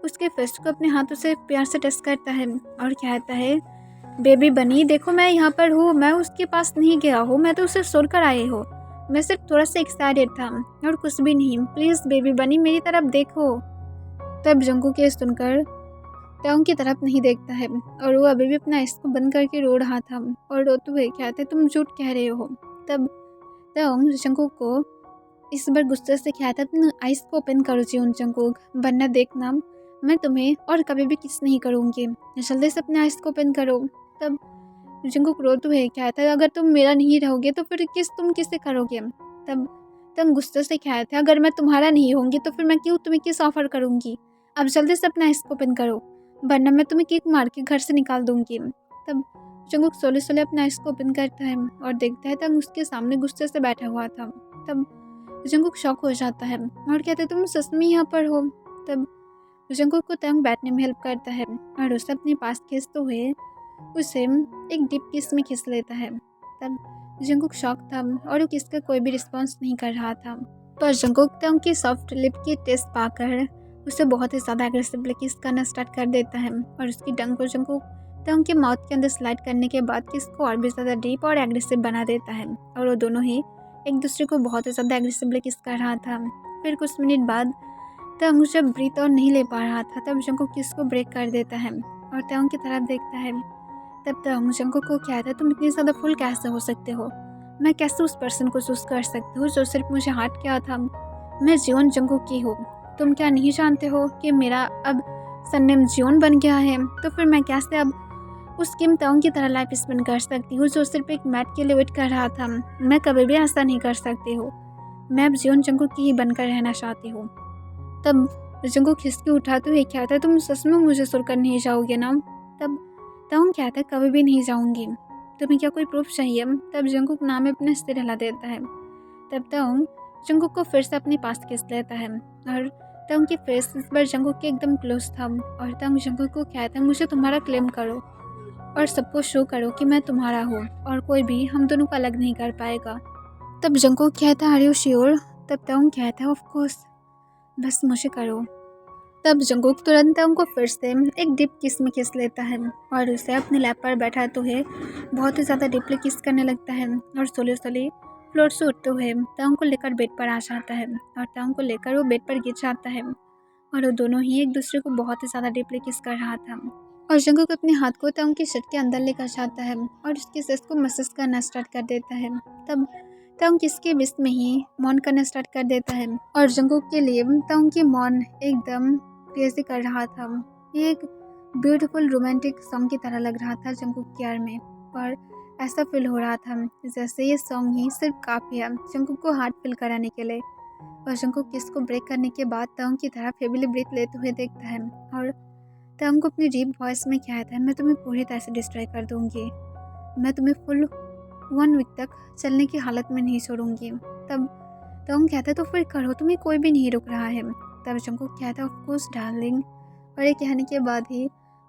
उसके फेस को अपने हाथों से प्यार से टच करता है और कहता है, बेबी बनी देखो मैं यहाँ पर हूँ, मैं उसके पास नहीं गया हूँ, मैं तो उसे छोड़कर आई हूँ, मैं सिर्फ थोड़ा सा एक्साइटेड था और कुछ भी नहीं, प्लीज़ बेबी बनी मेरी तरफ देखो। तब जंगकुक ये सुनकर तंग की तरफ नहीं देखता है और वो अभी भी अपना आइस को बंद करके रो रहा था और रोते हुए कहते, तुम झूठ कह रहे हो। तब तंग जंगकुक को इस बार गुस्से से कहता, तुम आइस को ओपन करो जीवन जंगकुक, वरना देखना मैं तुम्हें और कभी भी किस नहीं करूँगी, जल्दी से अपने आइस को ओपन करो। तब जंगकुक रोते हुए कहता है, अगर तुम मेरा नहीं रहोगे तो फिर तुम किसे करोगे? तब तंग गुस्से से कहता है, अगर मैं तुम्हारा नहीं होंगी तो फिर मैं क्यों तुम्हें किस ऑफर करूँगी, अब जल्दी से अपना आइस को ओपन करो वरना मैं तुम्हें किक मार के घर से निकाल दूँगी। तब जंगकुक सोले सोले अपना आइस को ओपन करता है और देखता है तंग उसके सामने गुस्से से बैठा हुआ था। तब जंगकुक शॉक हो जाता है और कहते, तुम सच में यहाँ पर हो? तब जंगकुक को तंग बैठने में हेल्प करता है और उसे अपने पास खींचते हुए उसे एक डीप किस में खींच लेता है। तब जंगकुक शॉक था और वो किस का कोई भी रिस्पॉन्स नहीं कर रहा था। पर जंगकुक तंग की सॉफ्ट लिप की टेस्ट पाकर उसे बहुत ही ज़्यादा एग्रेसिवली किस करना स्टार्ट कर देता है और उसकी टंग को जंगकुक तंग के माउथ के अंदर स्लाइड करने के बाद किस को और भी ज़्यादा डीप और एग्रेसिव बना देता है और वो दोनों ही एक दूसरे को बहुत ही ज़्यादा एग्रेसिवली किस कर रहा था। फिर कुछ मिनट बाद तंग जब ब्रीथ और नहीं ले पा रहा था तब जंगकुक किस को ब्रेक कर देता है और तंग की तरफ देखता है। तब तंग जंगकुक को कहता है, तुम इतनी ज़्यादा फुल कैसे हो सकते हो? मैं कैसे उस पर्सन को चूज कर सकती हूँ जो सिर्फ मुझे हार्ट किया था? मैं जीवन जंगकुक की हूँ। तुम क्या नहीं जानते हो कि मेरा अब सरनेम जीवन बन गया है? तो फिर मैं कैसे अब उस किम तंग की तरह लाइफ स्पेंड कर सकती हूँ जो सिर्फ एक मैट के लिए वेट कर रहा था? मैं कभी भी ऐसा नहीं कर सकती हूँ। मैं अब जीवन जंगकुक की ही बनकर रहना चाहती हूँ। तब जंगकुक खिसके उठाते हुए कहता है, तुम सच में मुझे छोड़कर नहीं जाओगे ना? तब तंग कहता है, कभी भी नहीं जाऊँगी। तुम्हें क्या कोई प्रूफ चाहिए? तब जंगकुक नाम में अपने सिर हिला देता है। तब तंग जंगकुक को फिर से अपने पास खींच लेता है और तंग की फेस इस बार जंगकुक के एकदम क्लोज था और तंग जंगकुक को कहता है, मुझे तुम्हारा क्लेम करो और सबको शो करो कि मैं तुम्हारा हूँ और कोई भी हम दोनों को अलग नहीं कर पाएगा। तब जंगकुक कहता है, आर यू श्योर? तब तंग कहता है ऑफ कोर्स, बस मुझे करो। तब जंगकुक तुरंत तंग को फिर से एक डीप किस में किस लेता है और उसे अपने लैप पर बैठाते हुए बहुत ही ज़्यादा डीपली किस करने लगता है और स्लोली स्लोली फ्लोर से उठते हुए तंग को लेकर बेड पर आ जाता है और तंग को लेकर वो बेड पर गिर जाता है और वो दोनों ही एक दूसरे को बहुत ही ज़्यादा डीपली किस कर रहा था। और जंगकुक अपने हाथ को तंग की शर्ट के अंदर लेकर जाता है और उसके सेस को मसाज करना स्टार्ट कर देता है। तब तंग किसके बीच में ही मौन करना स्टार्ट कर देता है और जंगकुक के लिए तंग की मौन एकदम क्रेजी कर रहा था। ये एक ब्यूटीफुल रोमांटिक सॉन्ग की तरह लग रहा था जंगकुक के ईयर में और ऐसा फील हो रहा था जैसे ये सॉन्ग ही सिर्फ काफ़ी है जंगकुक को हार्ट फील कराने के लिए। और जंगकुक किस को ब्रेक करने के बाद तंग की तरह फेबली ब्रीथ लेते हुए देखता है और तंग को अपनी डीप वॉइस में कहता है, मैं तुम्हें पूरी तरह से डिस्ट्रॉय कर दूंगी, मैं तुम्हें फुल 1 वीक तक चलने की हालत में नहीं छोड़ूंगी। तब तंग कहता है तो फिर करो, तुम्हें कोई भी नहीं रुक रहा है। तब जंगकुक कहता है ऑफ कोर्स डार्लिंग, और ये कहने के बाद ही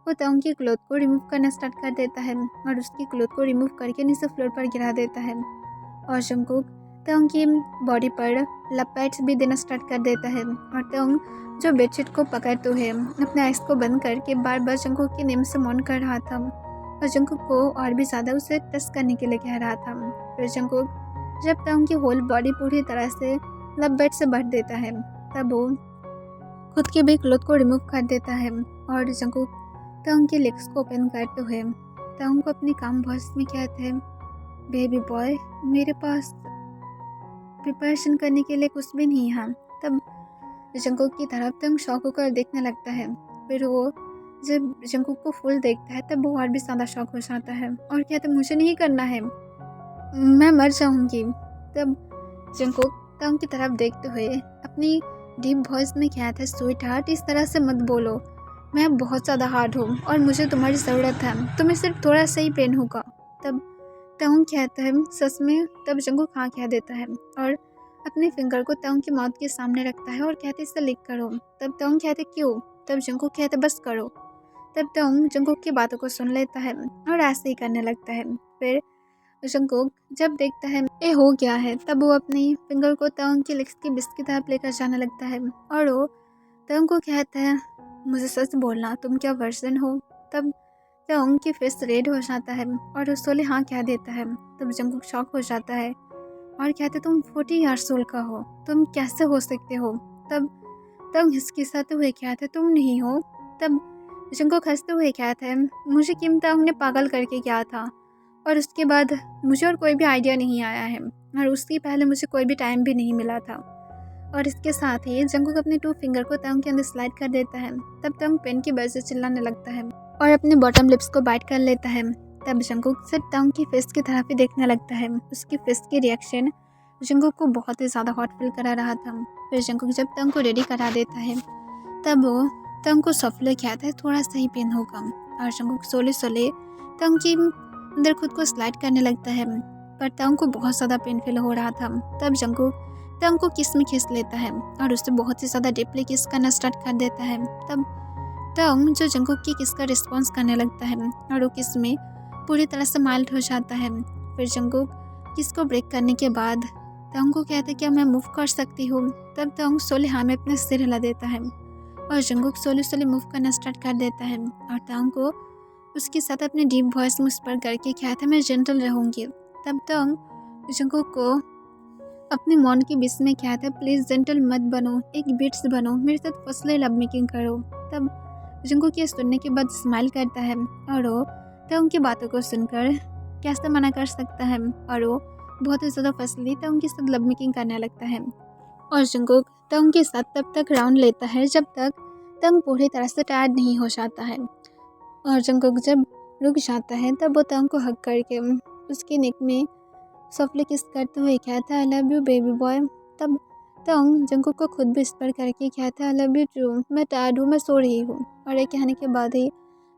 वो तंग की क्लोथ को रिमूव करना स्टार्ट कर देता है और उसकी क्लोथ को रिमूव करके नीचे फ्लोर पर गिरा देता है और जंगकुक तंग की बॉडी पर लपेट्स भी देना स्टार्ट कर देता है और तंग जो बेडशीट को पकड़ते हुए अपने आइस को बंद करके बार बार जंगकुक के नेम से मौन कर रहा था और जंगकुक को और भी ज़्यादा उसे टच करने के लिए कह रहा था। फिर जंगकुक जब तंग की होल बॉडी पूरी तरह से लपेट से भर देता है तब वो खुद के भी क्लोथ को रिमूव कर देता है और जंगकुक तंग के लेग्स को ओपन करते हुए तंग को अपनी काम वॉइस में कहते हैं, बेबी बॉय मेरे पास प्रिपरेशन करने के लिए कुछ भी नहीं है। तब जंगकुक की तरफ तंग शॉक होकर देखने लगता है। फिर वो जब जंगकुक को फुल देखता है तब वो और भी ज़्यादा शॉक हो जाता है और कहता है मुझे नहीं करना है, मैं मर जाऊंगी। तब जंगकुक तंग की तरफ देखते हुए अपनी डीप वॉइस में कहता है, स्वीट हार्ट इस तरह से मत बोलो, मैं बहुत ज़्यादा हार्ड हूँ और मुझे तुम्हारी ज़रूरत है, तुम्हें सिर्फ थोड़ा सा ही पेन होगा। तब तंग कहता है सच में। तब जंगकुक हाँ कह देता है और अपने फिंगर को तंग की माउथ के सामने रखता है और कहते इसे लिक करो। तब तंग कहते क्यों? तब जंगकुक कहते बस करो। तब तंग जंगकुक की बातों को सुन लेता है और ऐसे ही करने लगता है। फिर जंगकुक जब देखता है ये हो गया है तब वो अपनी फिंगर को तंग की लिप्स की बिस्क की तरफ लेकर जाने लगता है और वो तंग को कहता है मुझे सच बोलना, तुम क्या वर्जन हो? तब तंग की फेस रेड हो जाता है और उस सोले हाँ कह देता है। तब जंगकुक शॉक हो जाता है और कहते तुम 40 ईयर्स ओल्ड का हो, तुम कैसे हो सकते हो? तब तंग हिचकिचाते हुए कहते तुम नहीं हो। तब जंगकुक हंसते हुए कहता है मुझे किम तंग ने पागल करके किया था और उसके बाद मुझे और कोई भी आइडिया नहीं आया है और उसके पहले मुझे कोई भी टाइम भी नहीं मिला था। और इसके साथ ही जंगकुक अपने 2 फिंगर को तंग के अंदर स्लाइड कर देता है। तब तंग पेन की वजह से चिल्लाने लगता है और अपने बॉटम लिप्स को बाइट कर लेता है। तब जंगकुक सिर्फ तंग की फेस की तरफ ही देखने लगता है। उसकी फेस की रिएक्शन जंगकुक को बहुत ही ज़्यादा हॉट फील करा रहा था। फिर जंगकुक जब तंग को रेडी करा देता है तब वो तंग को सॉफ्टली कहता है थोड़ा सा ही पेन होगा और जंगकुक सोले सोले तंग की अंदर खुद को स्लाइड करने लगता है पर तंग को बहुत ज़्यादा पेन फील हो रहा था। तब जंगकुक तंग को किस में खींच लेता है और उससे बहुत ही ज़्यादा डीपली किस करना स्टार्ट कर देता है। तब तंग जो जंगकुक की किस का रिस्पॉन्स करने लगता है और वो किस में पूरी तरह से माइल्ड हो जाता है। फिर जंगकुक किस को ब्रेक करने के बाद तंग को कहते क्या मैं मूव कर सकती हूँ? तब तंग सोले हाँ में अपने सिर हिला देता है और जंगकुक सोले सोले मूव करना स्टार्ट कर देता है और तंग को उसके साथ अपने डीप वॉइस में उस पर करके कहता मैं जेंटल रहूँगी। तब तंग जंगकुक को अपने मौन के बीच में कहता है प्लीज़ जेंटल मत बनो, एक बिट्स बनो, मेरे साथ फसले लव मेकिंग करो। तब जंगकुक ये सुनने के बाद स्माइल करता है और वो तंग की बातों को सुनकर कैसे मना कर सकता है और वो बहुत ही ज़्यादा फसली तंग के साथ लव मेकिंग करने लगता है। और जंगकुक तंग के साथ तब तक राउंड लेता है जब तक तंग पूरी तरह से टायर्ड नहीं हो जाता है और जंगकुक जब रुक जाता है तब वो तंग को हग करके उसके नेक में सॉफ्टली किस करते हुए कहता है I love you baby boy. तब तंग जंगकुक को खुद भी स्पर करके कहता है आई लव यू टू, मैं टायर्ड हूँ, मैं सो रही हूँ। और ये कहने के बाद ही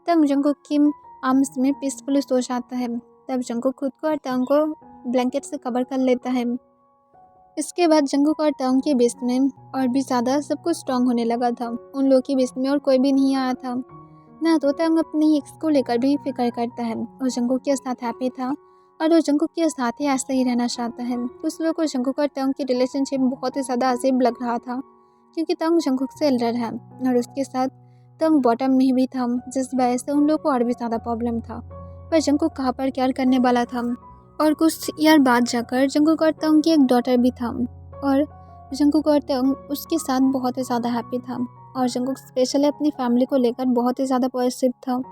तंग जंगकुक की आर्म्स में पीसफुली सो जाता है। तब जंगकुक खुद को और तंग को ब्लैंकेट से कवर कर लेता है। इसके बाद जंगकुक और तंग के बीच में और भी ज़्यादा सब कुछ स्ट्रॉन्ग होने लगा था। उन लोगों के बीच में और कोई भी नहीं आया था ना, तो तंग अपनी एक्स को लेकर भी फिक्र करता है और जंगकुक के साथ हैप्पी था और वो जंकुक के साथ ही ऐसे ही रहना चाहता है। उस लोग को जंकुक और तंग की रिलेशनशिप बहुत ही ज़्यादा अजीब लग रहा था, क्योंकि तंग जंकुक से एल्डर है और उसके साथ तंग बॉटम में भी था, जिस वजह से उन लोग को और भी ज़्यादा प्रॉब्लम था। पर जंकुक कहाँ पर केयर करने वाला था। और कुछ ईयर बाद जाकर जंकुक और तंग की एक डॉटर भी था और जंकुक और तंग उसके साथ बहुत ही ज़्यादा हैप्पी था। और जंकुक स्पेशली अपनी फैमिली को लेकर बहुत ही ज़्यादा पॉजिटिव था।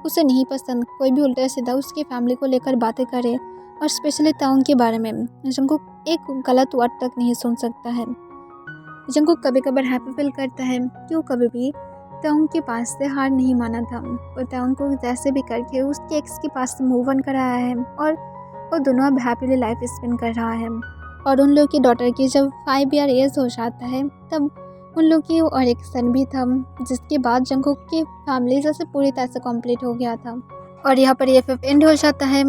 उसे नहीं पसंद कोई भी उल्टा सीधा उसकी फैमिली को लेकर बातें करे, और स्पेशली तंग के बारे में जंकुक एक गलत वर्ड तक नहीं सुन सकता है। जंकुक कभी कभार हैप्पी फील करता है कि वो कभी भी तंग के पास से हार नहीं माना था और तंग को जैसे भी करके उसके एक्स के पास से मूव ऑन कराया है, और वो दोनों अब हैप्पीली लाइफ स्पेंड कर रहा है। और उन लोग की डॉटर की जब 5 ईयर एज हो जाता है, तब उन लोग की और एक सन भी था, जिसके बाद जंकुक की फैमिली जैसे पूरी तरह से कंप्लीट हो गया था। और यहाँ पर ये फिफ्थ एंड हो जाता है।